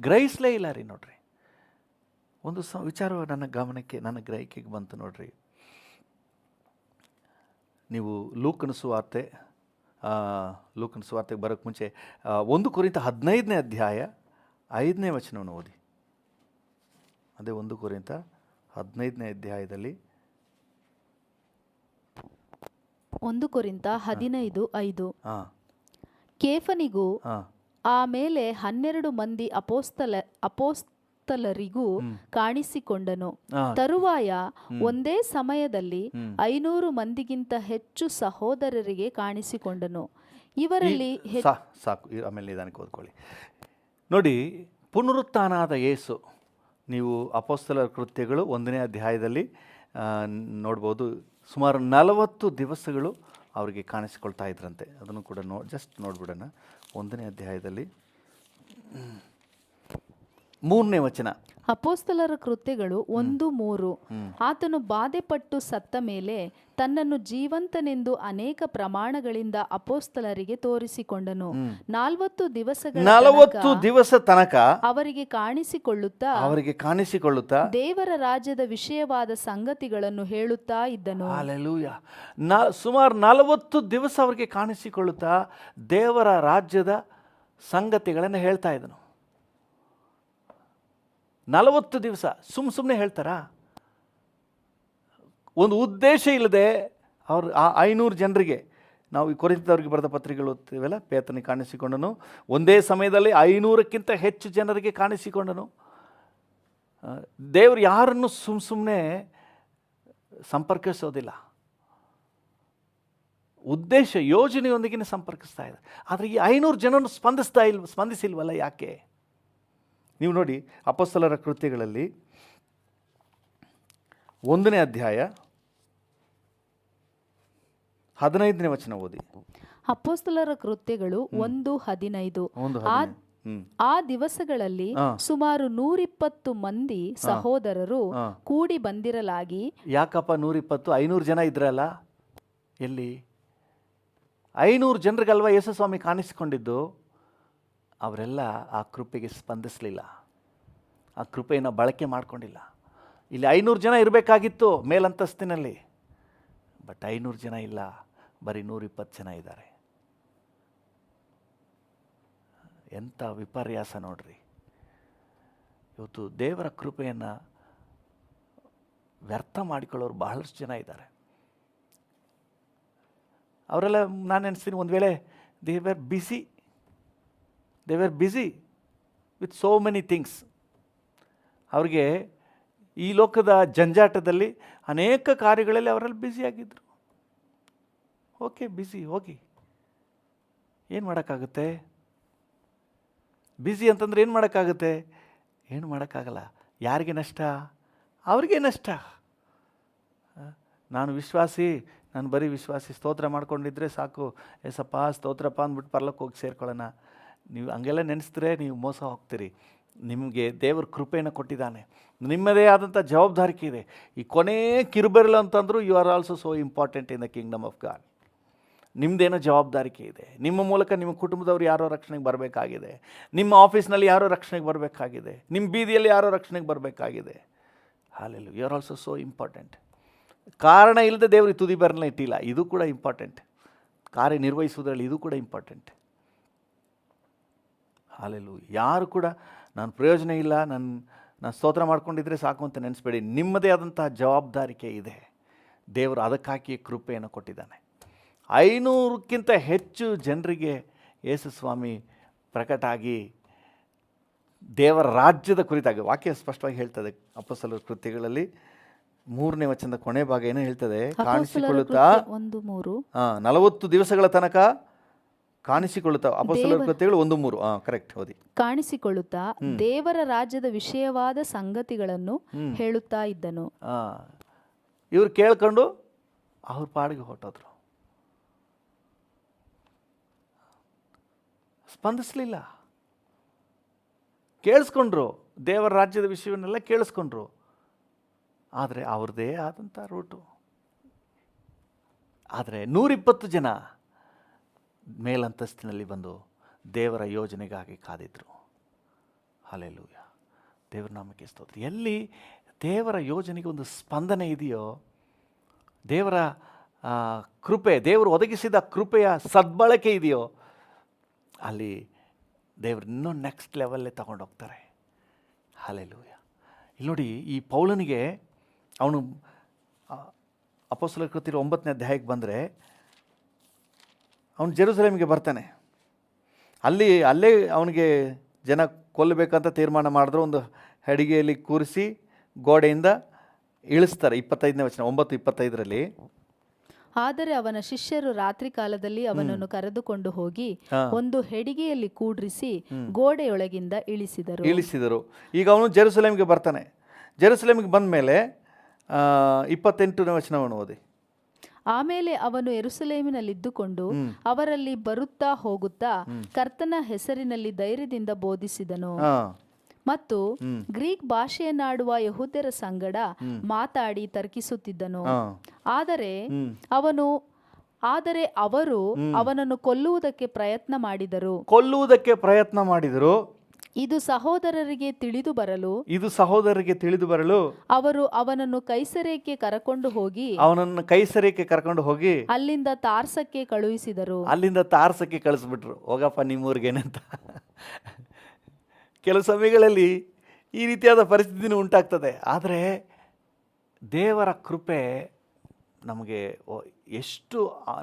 ಗ್ರಹಿಸಲೇ ಇಲ್ಲ ರೀ. ನೋಡ್ರಿ, ಒಂದು ವಿಚಾರ ನನ್ನ ಗ್ರಹಿಕೆಗೆ ಬಂತು. ನೋಡ್ರಿ, ನೀವು ಲೂಕನ ಸುವಾರ್ತೆಗೆ ಬರೋಕ್ಕೆ ಮುಂಚೆ 1 ಕೊರಿಂಥ 15ನೇ ಅಧ್ಯಾಯ 5ನೇ ವಚನವನ್ನು ಓದಿ. ಅದೇ 1 ಕೊರಿಂಥ 15ನೇ ಅಧ್ಯಾಯದಲ್ಲಿ 1 ಕೊರಿಂಥ 15:5. ಕೇಫನಿಗೂ ಆಮೇಲೆ 12 ಮಂದಿ ಅಪೋಸ್ತಲರಿಗೂ ಕಾಣಿಸಿಕೊಂಡನು. ತರುವಾಯ ಒಂದೇ ಸಮಯದಲ್ಲಿ 500 ಮಂದಿಗಿಂತ ಹೆಚ್ಚು ಸಹೋದರರಿಗೆ ಕಾಣಿಸಿಕೊಂಡನು. ಇವರಲ್ಲಿ ಸಾಕು, ಆಮೇಲೆ ನಿಧಾನಕ್ಕೆ ಓದ್ಕೊಳ್ಳಿ. ನೋಡಿ, ಪುನರುತ್ಥಾನಾದ ಯೇಸು, ನೀವು ಅಪೊಸ್ತಲರ ಕೃತ್ಯಗಳು 1ನೇ ಅಧ್ಯಾಯದಲ್ಲಿ ನೋಡ್ಬೋದು. ಸುಮಾರು 40 ದಿವಸಗಳು ಅವರಿಗೆ ಕಾಣಿಸಿಕೊಳ್ತಾ ಇದ್ರಂತೆ. ಅದನ್ನು ಕೂಡ ಜಸ್ಟ್ ನೋಡ್ಬಿಡೋಣ. 1ನೇ ಅಧ್ಯಾಯದಲ್ಲಿ 3ನೇ ವಚನ. ಅಪೊಸ್ತಲರ ಕೃತ್ಯಗಳು 1:3. ಆತನು ಬಾಧೆಪಟ್ಟು ಸತ್ತ ಮೇಲೆ ತನ್ನನ್ನು ಜೀವಂತನೆಂದು ಅನೇಕ ಪ್ರಮಾಣಗಳಿಂದ ಅಪೊಸ್ತಲರಿಗೆ ತೋರಿಸಿಕೊಂಡನು. 40 ದಿವಸ ತನಕ ಅವರಿಗೆ ಕಾಣಿಸಿಕೊಳ್ಳುತ್ತಾ ದೇವರ ರಾಜ್ಯದ ವಿಷಯವಾದ ಸಂಗತಿಗಳನ್ನು ಹೇಳುತ್ತಾ ಇದ್ದನು. ಹಲ್ಲೆಲೂಯ. ಸುಮಾರು 40 ದಿವಸ ಅವರಿಗೆ ಕಾಣಿಸಿಕೊಳ್ಳುತ್ತಾ ದೇವರ ರಾಜ್ಯದ ಸಂಗತಿಗಳನ್ನು ಹೇಳ್ತಾ ಇದ್ದನು. 40 ದಿವಸ ಸುಮ್ಮನೆ ಹೇಳ್ತಾರಾ? ಒಂದು ಉದ್ದೇಶ ಇಲ್ಲದೆ ಅವರು ಆ 500 ಜನರಿಗೆ, ನಾವು ಈ ಕೊರಿಂಥದವರಿಗೆ ಬರೆದ ಪತ್ರಿಕೆಗಳು ಓದ್ತೀವಲ್ಲ, ಪೇತ್ರನಿಗೆ ಕಾಣಿಸಿಕೊಂಡನು. ಒಂದೇ ಸಮಯದಲ್ಲಿ 500ಕ್ಕಿಂತ ಹೆಚ್ಚು ಜನರಿಗೆ ಕಾಣಿಸಿಕೊಂಡನು. ದೇವರು ಯಾರನ್ನು ಸುಮ್ಮನೆ ಸಂಪರ್ಕಿಸೋದಿಲ್ಲ, ಉದ್ದೇಶ ಯೋಜನೆಯೊಂದಿಗೆ ಸಂಪರ್ಕಿಸ್ತಾ ಇದೆ. ಆದರೆ ಈ 500 ಜನರು ಸ್ಪಂದಿಸಿಲ್ವಲ್ಲ, ಯಾಕೆ? ನೀವು ನೋಡಿ, ಅಪೊಸ್ತಲರ ಕೃತ್ಯಗಳಲ್ಲಿ 1ನೇ ಅಧ್ಯಾಯ 15ನೇ ವಚನ ಓದಿ. ಅಪೊಸ್ತಲರ ಕೃತ್ಯಗಳು 1:15. ಆ ದಿವಸಗಳಲ್ಲಿ ಸುಮಾರು 120 ಮಂದಿ ಸಹೋದರರು ಕೂಡಿ ಬಂದಿರಲಾಗಿ. ಯಾಕಪ್ಪ 120? 500 ಜನ ಇದ್ರಲ್ಲ, ಎಲ್ಲಿ 500 ಜನರಿಗಲ್ವ ಯೇಸು ಸ್ವಾಮಿ ಕಾಣಿಸಿಕೊಂಡಿದ್ದು? ಅವರೆಲ್ಲ ಆ ಕೃಪೆಗೆ ಸ್ಪಂದಿಸಲಿಲ್ಲ, ಆ ಕೃಪೆಯನ್ನು ಬಳಕೆ ಮಾಡಿಕೊಂಡಿಲ್ಲ. ಇಲ್ಲಿ 500 ಜನ ಇರಬೇಕಾಗಿತ್ತು ಮೇಲಂತಸ್ತಿನಲ್ಲಿ, ಬಟ್ 500 ಜನ ಇಲ್ಲ, ಬರೀ 120 ಜನ ಇದ್ದಾರೆ. ಎಂಥ ವಿಪರ್ಯಾಸ ನೋಡ್ರಿ. ಇವತ್ತು ದೇವರ ಕೃಪೆಯನ್ನು ವ್ಯರ್ಥ ಮಾಡಿಕೊಳ್ಳೋರು ಬಹಳಷ್ಟು ಜನ ಇದ್ದಾರೆ. ಅವರೆಲ್ಲ ನಾನು ನೆನೆಸ್ತೀನಿ, ಒಂದು ವೇಳೆ they were busy with so many things. ಅವ್ರಿಗೆ ಈ ಲೋಕದ ಜಂಜಾಟದಲ್ಲಿ ಅನೇಕ ಕಾರ್ಯಗಳಲ್ಲಿ ಅವರೆಲ್ಲ ಬ್ಯುಸಿಯಾಗಿದ್ದರು. ಓಕೆ, ಬ್ಯುಸಿ ಹೋಗಿ, ಏನು ಮಾಡೋಕ್ಕಾಗುತ್ತೆ? ಬ್ಯುಸಿ ಅಂತಂದ್ರೆ ಏನು ಮಾಡೋಕ್ಕಾಗುತ್ತೆ? ಏನು ಮಾಡೋಕ್ಕಾಗಲ್ಲ. ಯಾರಿಗೆ ನಷ್ಟ? ಅವ್ರಿಗೆ ನಷ್ಟ. ನಾನು ವಿಶ್ವಾಸಿ, ನಾನು ಬರೀ ವಿಶ್ವಾಸಿ, ಸ್ತೋತ್ರ ಮಾಡ್ಕೊಂಡಿದ್ರೆ ಸಾಕು, ಏಸಪ್ಪ ಸ್ತೋತ್ರಪ್ಪ ಅಂದ್ಬಿಟ್ಟು ಪರಲೋಕಕ್ಕೆ ಹೋಗಿ ಸೇರ್ಕೊಳ್ಳೋಣ. ನೀವು ಹಂಗೆಲ್ಲ ನೆನೆಸಿದ್ರೆ ನೀವು ಮೋಸ ಹೋಗ್ತೀರಿ. ನಿಮಗೆ ದೇವ್ರ ಕೃಪೆಯನ್ನು ಕೊಟ್ಟಿದ್ದಾನೆ, ನಿಮ್ಮದೇ ಆದಂಥ ಜವಾಬ್ದಾರಿಕೆ ಇದೆ. ಈ ಕೊನೆ ಕಿರುಬೆರಳು ಅಂತಂದರೂ you are also so important in the kingdom of God. ನಿಮ್ಮದೇನೋ ಜವಾಬ್ದಾರಿಕೆ ಇದೆ. ನಿಮ್ಮ ಮೂಲಕ ನಿಮ್ಮ ಕುಟುಂಬದವ್ರು ಯಾರೋ ರಕ್ಷಣೆಗೆ ಬರಬೇಕಾಗಿದೆ, ನಿಮ್ಮ ಆಫೀಸ್ನಲ್ಲಿ ಯಾರೋ ರಕ್ಷಣೆಗೆ ಬರಬೇಕಾಗಿದೆ, ನಿಮ್ಮ ಬೀದಿಯಲ್ಲಿ ಯಾರೋ ರಕ್ಷಣೆಗೆ ಬರಬೇಕಾಗಿದೆ. Hallelujah, you are also so important. ಕಾರಣ ಇಲ್ಲದೆ ದೇವ್ರಿಗೆ ತುದಿ ಬೆರಳನ್ನ ಇಟ್ಟಿಲ್ಲ, ಇದು ಕೂಡ ಇಂಪಾರ್ಟೆಂಟ್. ಕಾರ್ಯನಿರ್ವಹಿಸುವುದರಲ್ಲಿ ಇದು ಕೂಡ ಇಂಪಾರ್ಟೆಂಟ್. ಹಾಲೆಲೂಯಾ. ಯಾರು ಕೂಡ ನಾನು ಪ್ರಯೋಜನ ಇಲ್ಲ, ನಾನು ಸ್ತೋತ್ರ ಮಾಡ್ಕೊಂಡಿದ್ರೆ ಸಾಕು ಅಂತ ನೆನೆಸ್ಬೇಡಿ. ನಿಮ್ಮದೇ ಆದಂತಹ ಜವಾಬ್ದಾರಿಕೆ ಇದೆ. ದೇವರು ಅದಕ್ಕಾಗಿ ಕೃಪೆಯನ್ನು ಕೊಟ್ಟಿದ್ದಾನೆ. 500ಕ್ಕಿಂತ ಹೆಚ್ಚು ಜನರಿಗೆ ಯೇಸು ಸ್ವಾಮಿ ಪ್ರಕಟ ಆಗಿ ದೇವರ ರಾಜ್ಯದ ಕುರಿತಾಗಿ ವಾಕ್ಯ ಸ್ಪಷ್ಟವಾಗಿ ಹೇಳ್ತದೆ. ಅಪೊಸ್ತಲರ ಕೃತ್ಯಗಳಲ್ಲಿ 3ನೇ ವಚನದ ಕೊನೆ ಭಾಗ ಏನು ಹೇಳ್ತದೆ? ಕಾಣಿಸಿಕೊಳ್ಳುತ್ತಾ 40 ದಿವಸಗಳ ತನಕ ಕಾಣಿಸಿಕೊಳ್ಳುತ್ತಾ. ಅಪೊಸ್ತಲರ ಕೃತ್ಯಗಳು 1:3. ಕರೆಕ್ಟ್, ಓದಿ. ಕಾಣಿಸಿಕೊಳ್ಳುತ್ತಾ ದೇವರ ರಾಜ್ಯದ ವಿಷಯವಾದ ಸಂಗತಿಗಳನ್ನು ಹೇಳುತ್ತಾ ಇದ್ದನು. ಇವ್ರು ಕೇಳ್ಕೊಂಡು ಅವ್ರ ಪಾಡಿಗೆ ಹೊರಟೋದ್ರು, ಸ್ಪಂದಿಸಲಿಲ್ಲ. ಕೇಳಿಸ್ಕೊಂಡ್ರು, ದೇವರ ರಾಜ್ಯದ ವಿಷಯವನ್ನೆಲ್ಲ ಕೇಳಿಸ್ಕೊಂಡ್ರು, ಆದರೆ ಅವ್ರದ್ದೇ ಆದಂಥ ರೂಟು. ಆದರೆ 120 ಜನ ಮೇಲಂತಸ್ತಿನಲ್ಲಿ ಬಂದು ದೇವರ ಯೋಜನೆಗಾಗಿ ಕಾದಿದ್ರು. ಹಲ್ಲೆಲೂಯಾ, ದೇವರ ನಾಮಕ್ಕೆ ಸ್ತೋತ್ರ. ಎಲ್ಲಿ ದೇವರ ಯೋಜನೆಗೆ ಒಂದು ಸ್ಪಂದನೆ ಇದೆಯೋ, ದೇವರ ಕೃಪೆ, ದೇವರು ಒದಗಿಸಿದ ಕೃಪೆಯ ಸದ್ಬಳಕೆ ಇದೆಯೋ, ಅಲ್ಲಿ ದೇವರು ಇನ್ನೂ ನೆಕ್ಸ್ಟ್ ಲೆವೆಲ್ಲೇ ತಗೊಂಡು ಹೋಗ್ತಾರೆ. ಹಲ್ಲೆಲೂಯಾ. ಇಲ್ಲಿ ನೋಡಿ, ಈ ಪೌಲನಿಗೆ ಅವನು ಅಪೊಸ್ತಲರ ಕೃತ್ಯಗಳು 9ನೇ ಅಧ್ಯಾಯಕ್ಕೆ ಬಂದರೆ ಅವನು ಜೆರುಸಲೇಮಿಗೆ ಬರ್ತಾನೆ. ಅಲ್ಲೇ ಅವನಿಗೆ ಜನ ಕೊಲ್ಲಬೇಕಂತ ತೀರ್ಮಾನ ಮಾಡಿದ್ರು. ಒಂದು ಹಡಿಗೆಯಲ್ಲಿ ಕೂರಿಸಿ ಗೋಡೆಯಿಂದ ಇಳಿಸ್ತಾರೆ. 25ನೇ ವಚನ 9:25 ಆದರೆ ಅವನ ಶಿಷ್ಯರು ರಾತ್ರಿ ಕಾಲದಲ್ಲಿ ಅವನನ್ನು ಕರೆದುಕೊಂಡು ಹೋಗಿ ಒಂದು ಹೆಡಿಗೆಯಲ್ಲಿ ಕೂಡ್ರಿಸಿ ಗೋಡೆಯೊಳಗಿಂದ ಇಳಿಸಿದರು. ಈಗ ಅವನು ಜೆರುಸಲೇಮಿಗೆ ಬರ್ತಾನೆ. ಜೆರುಸಲೇಮಿಗೆ ಬಂದ ಮೇಲೆ 28ನೇ ವಚನವನ್ನು ಓದಿ. ಆಮೇಲೆ ಅವನು ಯೆರೂಸಲೇಮಿನಲ್ಲಿದ್ದುಕೊಂಡು ಅವರಲ್ಲಿ ಬರುತ್ತಾ ಹೋಗುತ್ತಾ ಕರ್ತನ ಹೆಸರಿನಲ್ಲಿ ಧೈರ್ಯದಿಂದ ಬೋಧಿಸಿದನು ಮತ್ತು ಗ್ರೀಕ್ ಭಾಷೆಯನ್ನಾಡುವ ಯಹೂದ್ಯರ ಸಂಗಡ ಮಾತಾಡಿ ತರ್ಕಿಸುತ್ತಿದ್ದನು. ಆದರೆ ಅವರು ಅವನನ್ನು ಕೊಲ್ಲುವುದಕ್ಕೆ ಪ್ರಯತ್ನ ಮಾಡಿದರು. ಇದು ಸಹೋದರರಿಗೆ ತಿಳಿದು ಬರಲು ಅವರು ಅವನನ್ನು ಕೈಸರೇಕೆ ಕರಕೊಂಡು ಹೋಗಿ ಅಲ್ಲಿಂದ ತಾರ್ಸಕ್ಕೆ ಕಳಿಸ್ಬಿಟ್ರು. ಹೋಗಪ್ಪ ನಿಮ್ಮೂರಿಗೇನಂತ. ಕೆಲವು ಸಮಯಗಳಲ್ಲಿ ಈ ರೀತಿಯಾದ ಪರಿಸ್ಥಿತಿನೂ ಉಂಟಾಗ್ತದೆ. ಆದರೆ ದೇವರ ಕೃಪೆ ನಮಗೆ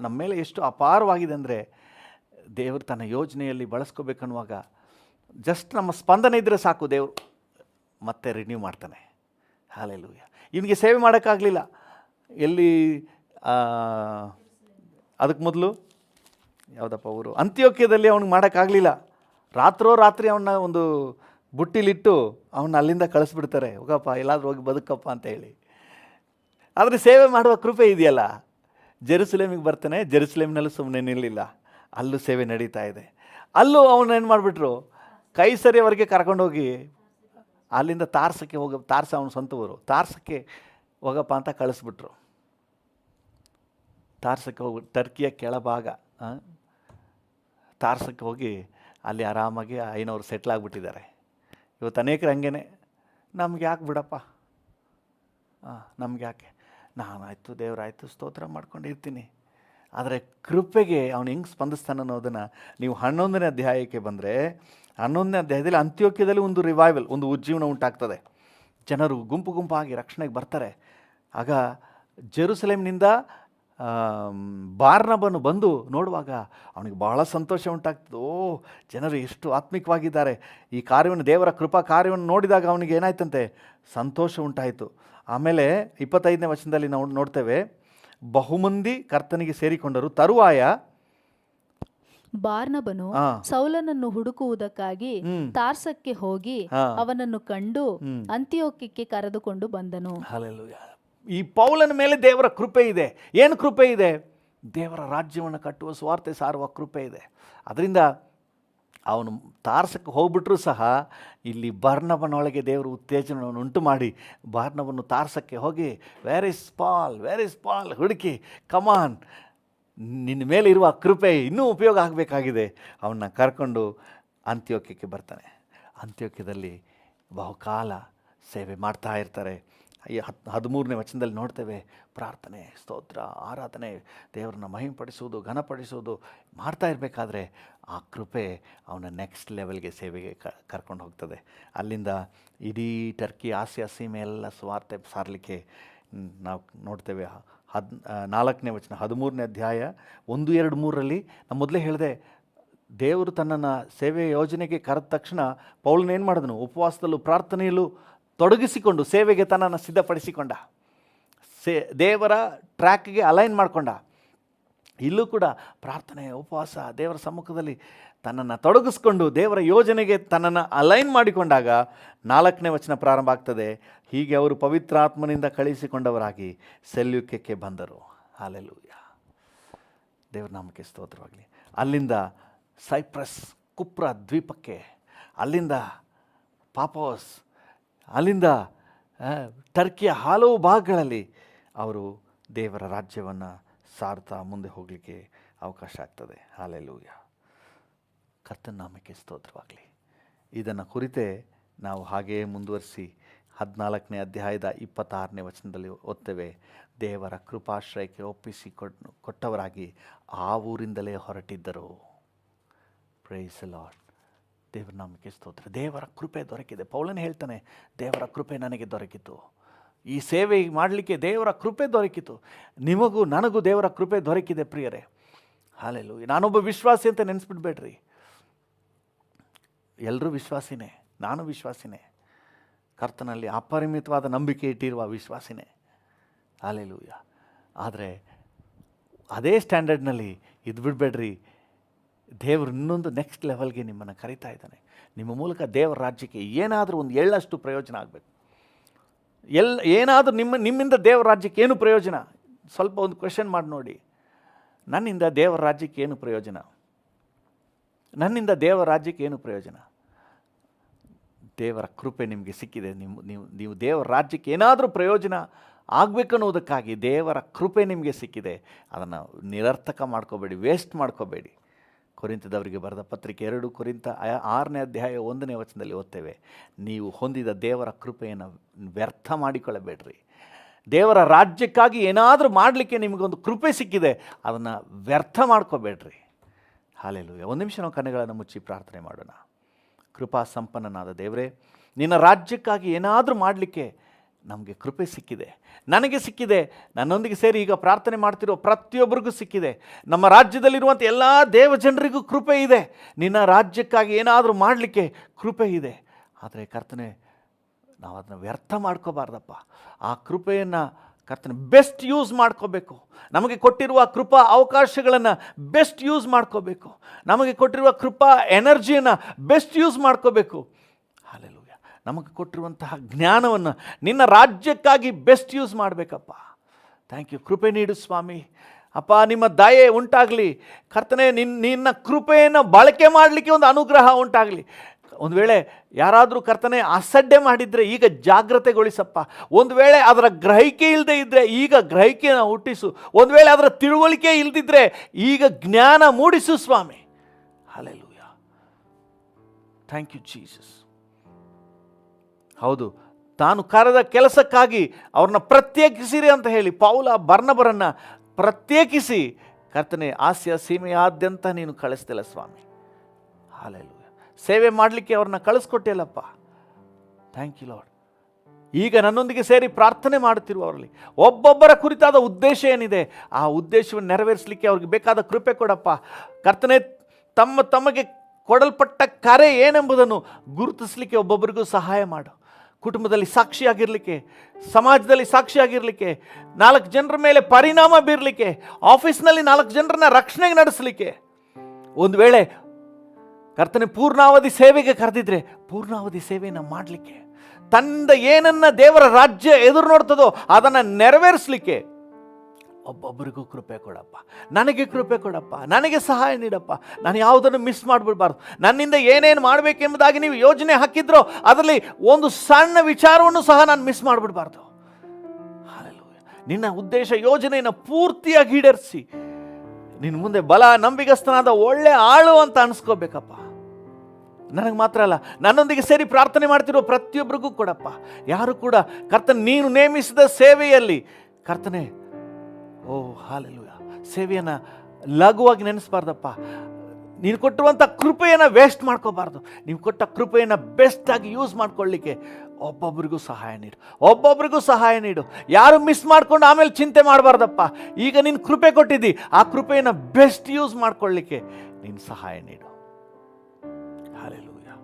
ನಮ್ಮ ಮೇಲೆ ಎಷ್ಟು ಅಪಾರವಾಗಿದೆ ಅಂದರೆ, ದೇವರು ತನ್ನ ಯೋಜನೆಯಲ್ಲಿ ಬಳಸ್ಕೋಬೇಕನ್ನುವಾಗ ಜಸ್ಟ್ ನಮ್ಮ ಸ್ಪಂದನೆ ಇದ್ದರೆ ಸಾಕು, ದೇವರು ಮತ್ತೆ ರಿನ್ಯೂ ಮಾಡ್ತಾನೆ. ಹಲ್ಲೆಲೂಯಾ. ಇವನಿಗೆ ಸೇವೆ ಮಾಡೋಕ್ಕಾಗಲಿಲ್ಲ. ಎಲ್ಲಿ ಅದಕ್ಕೆ ಮೊದಲು ಯಾವುದಪ್ಪ ಊರು, ಅಂತ್ಯೋಕ್ಯದಲ್ಲಿ ಅವನಿಗೆ ಮಾಡೋಕ್ಕಾಗಲಿಲ್ಲ. ರಾತ್ರಿ ಅವನ್ನ ಒಂದು ಬುಟ್ಟಿಲಿಟ್ಟು ಅವನ್ನ ಅಲ್ಲಿಂದ ಕಳಿಸ್ಬಿಡ್ತಾರೆ. ಹೋಗಪ್ಪ ಎಲ್ಲಾದ್ರೂ ಹೋಗಿ ಬದುಕಪ್ಪ ಅಂತ ಹೇಳಿ. ಆದರೆ ಸೇವೆ ಮಾಡುವ ಕೃಪೆ ಇದೆಯಲ್ಲ. ಜೆರುಸಲೇಮಿಗೆ ಬರ್ತಾನೆ. ಜೆರುಸಲೇಮಿನಲ್ಲೂ ಸುಮ್ಮನೆ ನಿಲ್ಲಿಲ್ಲ, ಅಲ್ಲೂ ಸೇವೆ ನಡೀತಾ ಇದೆ. ಅಲ್ಲೂ ಅವನು ಏನು ಮಾಡಿಬಿಟ್ರು, ಕೈಸರಿಯವರೆಗೆ ಕರ್ಕೊಂಡೋಗಿ ಅಲ್ಲಿಂದ ತಾರ್ಸಕ್ಕೆ ತಾರ್ಸ ಅವನ ಸ್ವಂತ ಊರು, ತಾರ್ಸಕ್ಕೆ ಹೋಗಪ್ಪ ಅಂತ ಕಳಿಸ್ಬಿಟ್ರು. ತಾರ್ಸಕ್ಕೆ ಹೋಗಿ ಟರ್ಕಿಯ ಕೆಳಭಾಗ, ತಾರ್ಸಕ್ಕೆ ಹೋಗಿ ಅಲ್ಲಿ ಆರಾಮಾಗಿ ಐನವರು ಸೆಟ್ಲ್ ಆಗಿಬಿಟ್ಟಿದ್ದಾರೆ. ಇವತ್ತು ಅನೇಕರು ಹಂಗೇನೆ, ನಮ್ಗೆ ಯಾಕೆ ಬಿಡಪ್ಪ, ನಮ್ಗೆ ಯಾಕೆ, ನಾನಾಯಿತು ದೇವರಾಯಿತು ಸ್ತೋತ್ರ ಮಾಡ್ಕೊಂಡಿರ್ತೀನಿ. ಆದರೆ ಕೃಪೆಗೆ ಅವನು ಹೆಂಗೆ ಸ್ಪಂದಿಸ್ತಾನೆ ಅನ್ನೋದನ್ನು ನೀವು 11ನೇ ಅಧ್ಯಾಯಕ್ಕೆ ಬಂದರೆ, 11ನೇ ಅಧ್ಯಾಯದಲ್ಲಿ ಅಂತ್ಯೋಕ್ಯದಲ್ಲಿ ಒಂದು ರಿವೈವಲ್, ಒಂದು ಉಜ್ಜೀವನ ಉಂಟಾಗ್ತದೆ. ಜನರು ಗುಂಪು ಗುಂಪಾಗಿ ರಕ್ಷಣೆಗೆ ಬರ್ತಾರೆ. ಆಗ ಜೆರುಸಲೇಮ್ನಿಂದ ಬಾರ್ನಬನು ಬಂದು ನೋಡುವಾಗ ಅವನಿಗೆ ಬಹಳ ಸಂತೋಷ ಉಂಟಾಗ್ತದೆ. ಜನರು ಎಷ್ಟು ಆತ್ಮಿಕವಾಗಿದ್ದಾರೆ, ಈ ಕಾರ್ಯವನ್ನು, ದೇವರ ಕೃಪಾ ಕಾರ್ಯವನ್ನು ನೋಡಿದಾಗ ಅವನಿಗೆ ಏನಾಯ್ತಂತೆ, ಸಂತೋಷ ಉಂಟಾಯಿತು. ಆಮೇಲೆ 25ನೇ ವಚನದಲ್ಲಿ ನಾವು ನೋಡ್ತೇವೆ, ಬಹುಮಂದಿ ಕರ್ತನಿಗೆ ಸೇರಿಕೊಂಡರು. ತರುವಾಯ ಬಾರ್ನಬನು ಸೌಲನನ್ನು ಹುಡುಕುವುದಕ್ಕಾಗಿ ತಾರ್ಸಕ್ಕೆ ಹೋಗಿ ಅವನನ್ನು ಕಂಡು ಅಂತಿಯೋಕ್ಯಕ್ಕೆ ಕರೆದುಕೊಂಡು ಬಂದನು. ಹಲ್ಲೆಲೂಯ. ಈ ಪೌಲನ ಮೇಲೆ ದೇವರ ಕೃಪೆ ಇದೆ. ಏನು ಕೃಪೆ ಇದೆ? ದೇವರ ರಾಜ್ಯವನ್ನು ಕಟ್ಟುವ ಸ್ವಾರ್ಥ ಸಾರುವ ಕೃಪೆ ಇದೆ. ಅದರಿಂದ ಅವನು ತಾರ್ಸಕ್ಕೆ ಹೋಗ್ಬಿಟ್ರೂ ಸಹ ಇಲ್ಲಿ ಬಾರ್ನಬನೊಳಗೆ ದೇವರು ಉತ್ತೇಜನವನ್ನು ಉಂಟು ಮಾಡಿ ಬಾರ್ನಬನ್ನು ತಾರ್ಸಕ್ಕೆ ಹೋಗಿ ವೆರ್ ಇಸ್ ಪಾಲ್ ಹುಡುಕಿ, ಕಮಾನ್, ನಿನ್ನ ಮೇಲೆ ಇರುವ ಕೃಪೆ ಇನ್ನೂ ಉಪಯೋಗ ಆಗಬೇಕಾಗಿದೆ. ಅವನ್ನ ಕರ್ಕೊಂಡು ಅಂತ್ಯೋಕ್ಯಕ್ಕೆ ಬರ್ತಾನೆ. ಅಂತ್ಯೋಕ್ಯದಲ್ಲಿ ಬಹುಕಾಲ ಸೇವೆ ಮಾಡ್ತಾ ಇರ್ತಾರೆ. 13ನೇ ವಚನದಲ್ಲಿ ನೋಡ್ತೇವೆ, ಪ್ರಾರ್ಥನೆ, ಸ್ತೋತ್ರ, ಆರಾಧನೆ, ದೇವರನ್ನ ಮಹಿಮೆಪಡಿಸುವುದು, ಘನಪಡಿಸುವುದು ಮಾಡ್ತಾ ಇರಬೇಕಾದ್ರೆ ಆ ಕೃಪೆ ಅವನ ನೆಕ್ಸ್ಟ್ ಲೆವೆಲ್ಗೆ, ಸೇವೆಗೆ ಕರ್ಕೊಂಡು ಹೋಗ್ತದೆ. ಅಲ್ಲಿಂದ ಇಡೀ ಟರ್ಕಿ, ಆಸಿಯಾ ಸೀಮೆ ಎಲ್ಲ ಸ್ವಾರ್ಥ ಸಾರಲಿಕ್ಕೆ ನಾವು ನೋಡ್ತೇವೆ. 4ನೇ ವಚನ 13ನೇ ಅಧ್ಯಾಯ 1, 2, 3ರಲ್ಲಿ ನಾನು ಮೊದಲೇ ಹೇಳಿದೆ, ದೇವರು ತನ್ನನ್ನು ಸೇವೆ ಯೋಜನೆಗೆ ಕರೆದ ತಕ್ಷಣ ಪೌಲನ ಏನು ಮಾಡಿದನು? ಉಪವಾಸದಲ್ಲೂ ಪ್ರಾರ್ಥನೆಯಲ್ಲೂ ತೊಡಗಿಸಿಕೊಂಡು ಸೇವೆಗೆ ತನ್ನನ್ನು ಸಿದ್ಧಪಡಿಸಿಕೊಂಡ, ದೇವರ ಟ್ರ್ಯಾಕ್ಗೆ ಅಲೈನ್ ಮಾಡಿಕೊಂಡ. ಇಲ್ಲೂ ಕೂಡ ಪ್ರಾರ್ಥನೆ, ಉಪವಾಸ, ದೇವರ ಸಮ್ಮುಖದಲ್ಲಿ ತನ್ನನ್ನು ತೊಡಗಿಸ್ಕೊಂಡು ದೇವರ ಯೋಜನೆಗೆ ತನ್ನನ್ನು ಅಲೈನ್ ಮಾಡಿಕೊಂಡಾಗ 4ನೇ ವಚನ ಪ್ರಾರಂಭ ಆಗ್ತದೆ. ಹೀಗೆ ಅವರು ಪವಿತ್ರಾತ್ಮನಿಂದ ಕಳುಹಿಸಿಕೊಂಡವರಾಗಿ ಸೆಲ್ಯೂಕ್ಯಕ್ಕೆ ಬಂದರು. ಹಲ್ಲೆಲೂಯ, ದೇವರ ನಾಮಕ್ಕೆ ಸ್ತೋತ್ರವಾಗಲಿ. ಅಲ್ಲಿಂದ ಸೈಪ್ರಸ್, ಕುಪ್ರ ದ್ವೀಪಕ್ಕೆ, ಅಲ್ಲಿಂದ ಪಾಪೋಸ್, ಅಲ್ಲಿಂದ ಟರ್ಕಿಯ ಹಲವು ಭಾಗಗಳಲ್ಲಿ ಅವರು ದೇವರ ರಾಜ್ಯವನ್ನು ಸಾರ್ತಾ ಮುಂದೆ ಹೋಗಲಿಕ್ಕೆ ಅವಕಾಶ ಆಗ್ತದೆ. ಹಲ್ಲೆಲೂಯ, ಕರ್ತನ ನಾಮಕ್ಕೆ ಸ್ತೋತ್ರವಾಗಲಿ. ಇದನ್ನು ಕುರಿತೇ ನಾವು ಹಾಗೆಯೇ ಮುಂದುವರಿಸಿ 14ನೇ ಅಧ್ಯಾಯದ 26ನೇ ವಚನದಲ್ಲಿ ಓದ್ತೇವೆ. ದೇವರ ಕೃಪಾಶ್ರಯಕ್ಕೆ ಕೊಟ್ಟವರಾಗಿ ಆ ಊರಿಂದಲೇ ಹೊರಟಿದ್ದರು. Praise the Lord. ದೇವರ ನಾಮಕ್ಕೆ ಸ್ತೋತ್ರ. ದೇವರ ಕೃಪೆ ದೊರಕಿದೆ. ಪೌಲನೇ ಹೇಳ್ತಾನೆ, ದೇವರ ಕೃಪೆ ನನಗೆ ದೊರಕಿತು, ಈ ಸೇವೆ ಮಾಡಲಿಕ್ಕೆ ದೇವರ ಕೃಪೆ ದೊರಕಿತು. ನಿಮಗೂ ನನಗೂ ದೇವರ ಕೃಪೆ ದೊರಕಿದೆ ಪ್ರಿಯರೇ. ಹಲ್ಲೆಲೂಯ. ನಾನೊಬ್ಬ ವಿಶ್ವಾಸಿ ಅಂತ ನೆನೆಸ್ಬಿಡ್ಬೇಡ್ರಿ. ಎಲ್ಲರೂ ವಿಶ್ವಾಸಿನೇ, ನಾನು ವಿಶ್ವಾಸಿನೇ, ಕರ್ತನಲ್ಲಿ ಅಪರಿಮಿತವಾದ ನಂಬಿಕೆ ಇಟ್ಟಿರುವ ವಿಶ್ವಾಸಿನೇ. ಹಲ್ಲೆಲೂಯ. ಆದರೆ ಅದೇ ಸ್ಟ್ಯಾಂಡರ್ಡ್ನಲ್ಲಿ ಇದು ಬಿಡಬೇಡ್ರಿ. ದೇವರು ಇನ್ನೊಂದು ನೆಕ್ಸ್ಟ್ ಲೆವೆಲ್ಗೆ ನಿಮ್ಮನ್ನು ಕರೀತಾ ಇದ್ದಾನೆ. ನಿಮ್ಮ ಮೂಲಕ ದೇವರ ರಾಜ್ಯಕ್ಕೆ ಏನಾದರೂ ಒಂದು ಎಳ್ಳಷ್ಟು ಪ್ರಯೋಜನ ಆಗಬೇಕು. ಏನಾದರೂ ನಿಮ್ಮಿಂದ ದೇವರ ರಾಜ್ಯಕ್ಕೆ ಏನು ಪ್ರಯೋಜನ? ಸ್ವಲ್ಪ ಒಂದು ಕ್ವೆಶ್ಚನ್ ಮಾಡಿ ನೋಡಿ. ನನ್ನಿಂದ ದೇವರ ರಾಜ್ಯಕ್ಕೆ ಏನು ಪ್ರಯೋಜನ? ನನ್ನಿಂದ ದೇವರ ರಾಜ್ಯಕ್ಕೆ ಏನು ಪ್ರಯೋಜನ? ದೇವರ ಕೃಪೆ ನಿಮಗೆ ಸಿಕ್ಕಿದೆ. ನೀವು ದೇವರ ರಾಜ್ಯಕ್ಕೆ ಏನಾದರೂ ಪ್ರಯೋಜನ ಆಗಬೇಕನ್ನೋದಕ್ಕಾಗಿ ದೇವರ ಕೃಪೆ ನಿಮಗೆ ಸಿಕ್ಕಿದೆ. ಅದನ್ನು ನಿರರ್ಥಕ ಮಾಡ್ಕೋಬೇಡಿ, ವೇಸ್ಟ್ ಮಾಡ್ಕೋಬೇಡಿ. ಕೊರಿಂಥದವರಿಗೆ ಬರೆದ ಪತ್ರಿಕೆ 2 ಕೊರಿಂಥ 6ನೇ ಅಧ್ಯಾಯ 1ನೇ ವಚನದಲ್ಲಿ ಓದ್ತೇವೆ, ನೀವು ಹೊಂದಿದ ದೇವರ ಕೃಪೆಯನ್ನು ವ್ಯರ್ಥ ಮಾಡಿಕೊಳ್ಳಬೇಡ್ರಿ. ದೇವರ ರಾಜ್ಯಕ್ಕಾಗಿ ಏನಾದರೂ ಮಾಡಲಿಕ್ಕೆ ನಿಮಗೊಂದು ಕೃಪೆ ಸಿಕ್ಕಿದೆ, ಅದನ್ನು ವ್ಯರ್ಥ ಮಾಡ್ಕೋಬೇಡ್ರಿ. ಹಲ್ಲೆಲೂಯ. ಒಂದು ನಿಮಿಷ ನಾವು ಕಣ್ಣುಗಳನ್ನು ಮುಚ್ಚಿ ಪ್ರಾರ್ಥನೆ ಮಾಡೋಣ. ಕೃಪಾ ಸಂಪನ್ನನಾದ ದೇವರೇ, ನಿನ್ನ ರಾಜ್ಯಕ್ಕಾಗಿ ಏನಾದರೂ ಮಾಡಲಿಕ್ಕೆ ನಮಗೆ ಕೃಪೆ ಸಿಕ್ಕಿದೆ, ನನಗೆ ಸಿಕ್ಕಿದೆ, ನನ್ನೊಂದಿಗೆ ಸೇರಿ ಈಗ ಪ್ರಾರ್ಥನೆ ಮಾಡ್ತಿರೋ ಪ್ರತಿಯೊಬ್ಬರಿಗೂ ಸಿಕ್ಕಿದೆ. ನಮ್ಮ ರಾಜ್ಯದಲ್ಲಿರುವಂಥ ಎಲ್ಲ ದೇವಜನರಿಗೂ ಕೃಪೆ ಇದೆ. ನಿನ್ನ ರಾಜ್ಯಕ್ಕಾಗಿ ಏನಾದರೂ ಮಾಡಲಿಕ್ಕೆ ಕೃಪೆ ಇದೆ. ಆದರೆ ಕರ್ತನೆ, ನಾವು ಅದನ್ನು ವ್ಯರ್ಥ ಮಾಡ್ಕೋಬಾರ್ದಪ್ಪ. ಆ ಕೃಪೆಯನ್ನು ಕರ್ತನೆ ಬೆಸ್ಟ್ ಯೂಸ್ ಮಾಡ್ಕೋಬೇಕು. ನಮಗೆ ಕೊಟ್ಟಿರುವ ಕೃಪಾ ಅವಕಾಶಗಳನ್ನು ಬೆಸ್ಟ್ ಯೂಸ್ ಮಾಡ್ಕೋಬೇಕು. ನಮಗೆ ಕೊಟ್ಟಿರುವ ಕೃಪಾ ಎನರ್ಜಿಯನ್ನು ಬೆಸ್ಟ್ ಯೂಸ್ ಮಾಡ್ಕೋಬೇಕು. ಹಲ್ಲೆಲೂಯ. ನಮಗೆ ಕೊಟ್ಟಿರುವಂತಹ ಜ್ಞಾನವನ್ನು ನಿನ್ನ ರಾಜ್ಯಕ್ಕಾಗಿ ಬೆಸ್ಟ್ ಯೂಸ್ ಮಾಡಬೇಕಪ್ಪ. Thank you. ಕೃಪೆ ನೀಡು ಸ್ವಾಮಿ. ಅಪ್ಪ, ನಿಮ್ಮ ದಯೆ ಉಂಟಾಗಲಿ ಕರ್ತನೆ. ನಿನ್ನ ಕೃಪೆಯನ್ನು ಬಳಕೆ ಮಾಡಲಿಕ್ಕೆ ಒಂದು ಅನುಗ್ರಹ ಉಂಟಾಗಲಿ. ಒಂದು ವೇಳೆ ಯಾರಾದರೂ ಕರ್ತನೆ ಅಸಡ್ಡೆ ಮಾಡಿದರೆ ಈಗ ಜಾಗ್ರತೆಗೊಳಿಸಪ್ಪ. ಒಂದು ವೇಳೆ ಅದರ ಗ್ರಹಿಕೆ ಇಲ್ಲದೆ ಇದ್ದರೆ ಈಗ ಗ್ರಹಿಕೆಯನ್ನು ಹುಟ್ಟಿಸು. ಒಂದು ವೇಳೆ ಅದರ ತಿಳುವಳಿಕೆ ಇಲ್ಲದಿದ್ದರೆ ಈಗ ಜ್ಞಾನ ಮೂಡಿಸು ಸ್ವಾಮಿ. ಹಲ್ಲೆಲೂಯಾ. Thank you Jesus. ಹೌದು, ತಾನು ಕರೆದ ಕೆಲಸಕ್ಕಾಗಿ ಅವ್ರನ್ನ ಪ್ರತ್ಯೇಕಿಸಿರಿ ಅಂತ ಹೇಳಿ ಪೌಲ ಬರ್ನಬರನ್ನು ಪ್ರತ್ಯೇಕಿಸಿ ಕರ್ತನೆ ಆಸ್ಯ ಸೀಮೆಯಾದ್ಯಂತ ನೀನು ಕಳಿಸ್ತಿಲ್ಲ ಸ್ವಾಮಿ. ಹಲ್ಲೆಲೂಯಾ. ಸೇವೆ ಮಾಡಲಿಕ್ಕೆ ಅವ್ರನ್ನ ಕಳಿಸ್ಕೊಟ್ಟಿಲ್ಲಪ್ಪ. Thank you lord. ಈಗ ನನ್ನೊಂದಿಗೆ ಸೇರಿ ಪ್ರಾರ್ಥನೆ ಮಾಡುತ್ತಿರುವವರಲ್ಲಿ ಒಬ್ಬೊಬ್ಬರ ಕುರಿತಾದ ಉದ್ದೇಶ ಏನಿದೆ, ಆ ಉದ್ದೇಶವನ್ನು ನೆರವೇರಿಸಲಿಕ್ಕೆ ಅವ್ರಿಗೆ ಬೇಕಾದ ಕೃಪೆ ಕೊಡಪ್ಪ. ಕರ್ತನೆ, ತಮಗೆ ಕೊಡಲ್ಪಟ್ಟ ಕರೆ ಏನೆಂಬುದನ್ನು ಗುರುತಿಸಲಿಕ್ಕೆ ಒಬ್ಬೊಬ್ಬರಿಗೂ ಸಹಾಯ ಮಾಡು. ಕುಟುಂಬದಲ್ಲಿ ಸಾಕ್ಷಿಯಾಗಿರಲಿಕ್ಕೆ, ಸಮಾಜದಲ್ಲಿ ಸಾಕ್ಷಿಯಾಗಿರಲಿಕ್ಕೆ, 4 ಜನರ ಮೇಲೆ ಪರಿಣಾಮ ಬೀರಲಿಕ್ಕೆ, ಆಫೀಸ್ನಲ್ಲಿ 4 ಜನರನ್ನ ರಕ್ಷಣೆಗೆ ನಡೆಸಲಿಕ್ಕೆ. ಒಂದು ವೇಳೆ ಕರ್ತನೆ ಪೂರ್ಣಾವಧಿ ಸೇವೆಗೆ ಕರೆದಿದ್ರೆ ಪೂರ್ಣಾವಧಿ ಸೇವೆಯನ್ನು ಮಾಡಲಿಕ್ಕೆ, ತನ್ನಿಂದ ಏನನ್ನ ದೇವರ ರಾಜ್ಯ ಎದುರು ನೋಡ್ತದೋ ಅದನ್ನು ನೆರವೇರಿಸಲಿಕ್ಕೆ ಒಬ್ಬೊಬ್ಬರಿಗೂ ಕೃಪೆ ಕೊಡಪ್ಪ. ನನಗೆ ಕೃಪೆ ಕೊಡಪ್ಪ, ನನಗೆ ಸಹಾಯ ನೀಡಪ್ಪ. ನಾನು ಯಾವುದನ್ನು ಮಿಸ್ ಮಾಡಿಬಿಡಬಾರ್ದು. ನನ್ನಿಂದ ಏನೇನು ಮಾಡಬೇಕೆಂಬುದಾಗಿ ನೀವು ಯೋಜನೆ ಹಾಕಿದ್ರೋ ಅದರಲ್ಲಿ ಒಂದು ಸಣ್ಣ ವಿಚಾರವನ್ನು ಸಹ ನಾನು ಮಿಸ್ ಮಾಡಿಬಿಡಬಾರ್ದು. ನಿನ್ನ ಉದ್ದೇಶ ಯೋಜನೆಯನ್ನು ಪೂರ್ತಿಯಾಗಿ ಈಡೇರಿಸಿ ನಿನ್ನ ಮುಂದೆ ಬಲ ನಂಬಿಗಸ್ತನಾದ ಒಳ್ಳೆ ಆಳು ಅಂತ ಅನಿಸ್ಕೋಬೇಕಪ್ಪ. ನನಗೆ ಮಾತ್ರ ಅಲ್ಲ, ನನ್ನೊಂದಿಗೆ ಸೇರಿ ಪ್ರಾರ್ಥನೆ ಮಾಡ್ತಿರೋ ಪ್ರತಿಯೊಬ್ಬರಿಗೂ ಕೊಡಪ್ಪ. ಯಾರು ಕೂಡ ಕರ್ತನೆ ನೀನು ನೇಮಿಸಿದ ಸೇವೆಯಲ್ಲಿ ಕರ್ತನೆ ಹಲ್ಲೆಲೂಯಾ ಸೇವೆಯನ್ನು ಲಘುವಾಗಿ ನೆನೆಸಬಾರ್ದಪ್ಪ. ನೀನು ಕೊಟ್ಟಿರುವಂಥ ಕೃಪೆಯನ್ನು ವೇಸ್ಟ್ ಮಾಡ್ಕೋಬಾರ್ದು. ನೀವು ಕೊಟ್ಟ ಕೃಪೆಯನ್ನು ಬೆಸ್ಟಾಗಿ ಯೂಸ್ ಮಾಡ್ಕೊಳ್ಳಿಕ್ಕೆ ಒಬ್ಬೊಬ್ಬರಿಗೂ ಸಹಾಯ ನೀಡು. ಯಾರು ಮಿಸ್ ಮಾಡ್ಕೊಂಡು ಆಮೇಲೆ ಚಿಂತೆ ಮಾಡಬಾರ್ದಪ್ಪ. ಈಗ ನೀನು ಕೃಪೆ ಕೊಟ್ಟಿದ್ದಿ, ಆ ಕೃಪೆಯನ್ನು ಬೆಸ್ಟ್ ಯೂಸ್ ಮಾಡ್ಕೊಳ್ಳಿಕ್ಕೆ ನೀನು ಸಹಾಯ ನೀಡು. ಹಲ್ಲೆಲೂಯಾ.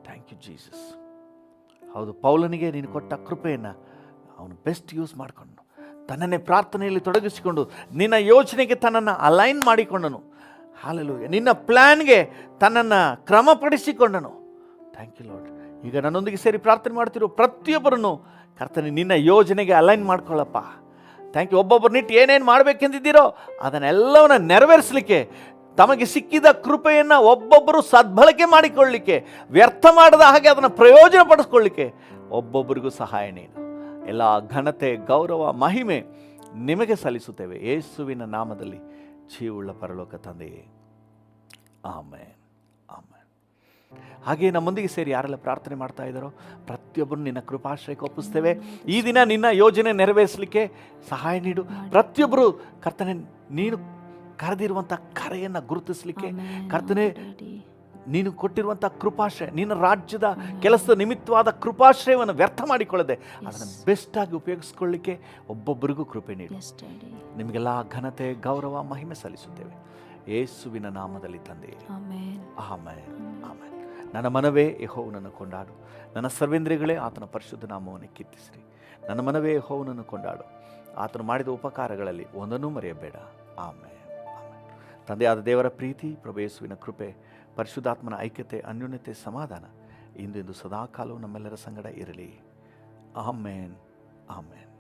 Thank you Jesus. ಹೌದು, ಪೌಲನಿಗೆ ನೀನು ಕೊಟ್ಟ ಕೃಪೆಯನ್ನು ಅವನು ಬೆಸ್ಟ್ ಯೂಸ್ ಮಾಡಿಕೊಂಡು ತನ್ನನ್ನೇ ಪ್ರಾರ್ಥನೆಯಲ್ಲಿ ತೊಡಗಿಸಿಕೊಂಡು ನಿನ್ನ ಯೋಚನೆಗೆ ತನ್ನನ್ನು ಅಲೈನ್ ಮಾಡಿಕೊಂಡನು. ಹಲ್ಲೆಲೂಯಾ. ನಿನ್ನ ಪ್ಲ್ಯಾನ್ಗೆ ತನ್ನನ್ನು ಕ್ರಮಪಡಿಸಿಕೊಂಡನು. Thank you lord. ಈಗ ನನ್ನೊಂದಿಗೆ ಸೇರಿ ಪ್ರಾರ್ಥನೆ ಮಾಡ್ತಿರೋ ಪ್ರತಿಯೊಬ್ಬರನ್ನು ಕರ್ತನೆ ನಿನ್ನ ಯೋಜನೆಗೆ ಅಲೈನ್ ಮಾಡ್ಕೊಳ್ಳಪ್ಪ. Thank you. ಒಬ್ಬೊಬ್ಬರನ್ನಿಟ್ಟು ಏನೇನು ಮಾಡಬೇಕೆಂದಿದ್ದೀರೋ ಅದನ್ನೆಲ್ಲವನ್ನ ನೆರವೇರಿಸಲಿಕ್ಕೆ, ತಮಗೆ ಸಿಕ್ಕಿದ ಕೃಪೆಯನ್ನು ಒಬ್ಬೊಬ್ಬರು ಸದ್ಬಳಕೆ ಮಾಡಿಕೊಳ್ಳಲಿಕ್ಕೆ, ವ್ಯರ್ಥ ಮಾಡದ ಹಾಗೆ ಅದನ್ನು ಪ್ರಯೋಜನ ಪಡಿಸ್ಕೊಳ್ಳಿಕ್ಕೆ ಒಬ್ಬೊಬ್ಬರಿಗೂ ಸಹಾಯ ನೀಡು. ಎಲ್ಲ ಘನತೆ, ಗೌರವ, ಮಹಿಮೆ ನಿಮಗೆ ಸಲ್ಲಿಸುತ್ತೇವೆ ಯೇಸುವಿನ ನಾಮದಲ್ಲಿ, ಜೀವುಳ್ಳ ಪರಲೋಕ ತಂದೆಯೇ, ಆಮೆನ್, ಆಮೆನ್. ಹಾಗೆ ನಮ್ಮೊಂದಿಗೆ ಸೇರಿ ಯಾರೆಲ್ಲ ಪ್ರಾರ್ಥನೆ ಮಾಡ್ತಾ ಇದ್ದಾರೋ ಪ್ರತಿಯೊಬ್ಬರು ನಿನ್ನ ಕೃಪಾಶ್ರಯಕ್ಕೆ ಒಪ್ಪಿಸ್ತೇವೆ. ಈ ದಿನ ನಿನ್ನ ಯೋಜನೆ ನೆರವೇರಿಸಲಿಕ್ಕೆ ಸಹಾಯ ನೀಡು. ಪ್ರತಿಯೊಬ್ಬರು ಕರ್ತನೆ ನೀನು ಕರೆದಿರುವಂಥ ಕರೆಯನ್ನು ಗುರುತಿಸಲಿಕ್ಕೆ, ಕರ್ತನೆ ನೀನು ಕೊಟ್ಟಿರುವಂಥ ಕೃಪಾಶ್ರಯ, ನಿನ್ನ ರಾಜ್ಯದ ಕೆಲಸದ ನಿಮಿತ್ತವಾದ ಕೃಪಾಶ್ರಯವನ್ನು ವ್ಯರ್ಥ ಮಾಡಿಕೊಳ್ಳದೆ ಅದನ್ನು ಬೆಸ್ಟಾಗಿ ಉಪಯೋಗಿಸ್ಕೊಳ್ಳಿಕ್ಕೆ ಒಬ್ಬೊಬ್ಬರಿಗೂ ಕೃಪೆ ನೀಡು. ನಿಮಗೆಲ್ಲ ಘನತೆ, ಗೌರವ, ಮಹಿಮೆ ಸಲ್ಲಿಸುತ್ತೇವೆ ಯೇಸುವಿನ ನಾಮದಲ್ಲಿ ತಂದೆಯೇ, ಆಮೆನ್, ಆಮೆನ್. ನನ್ನ ಮನವೇ ಯೆಹೋವನನ್ನು ಕೊಂಡಾಡು, ನನ್ನ ಸರ್ವೇಂದ್ರಿಯಗಳೇ ಆತನ ಪರಿಶುದ್ಧ ನಾಮವನ್ನು ಕೀರ್ತಿಸಿರಿ. ನನ್ನ ಮನವೇ ಯೆಹೋವನನ್ನು ಕೊಂಡಾಡು, ಆತನು ಮಾಡಿದ ಉಪಕಾರಗಳಲ್ಲಿ ಒಂದನ್ನೂ ಮರೆಯಬೇಡ. Amen, amen. ತಂದೆಯಾದ ದೇವರ ಪ್ರೀತಿ, ಪ್ರಭು ಯೇಸುವಿನ ಕೃಪೆ, ಪರಿಶುದ್ಧಾತ್ಮನ ಐಕ್ಯತೆ, ಅನ್ಯೋನ್ಯತೆ, ಸಮಾಧಾನ ಇಂದು ಸದಾಕಾಲವೂ ನಮ್ಮೆಲ್ಲರ ಸಂಗಡ ಇರಲಿ. Amen, amen.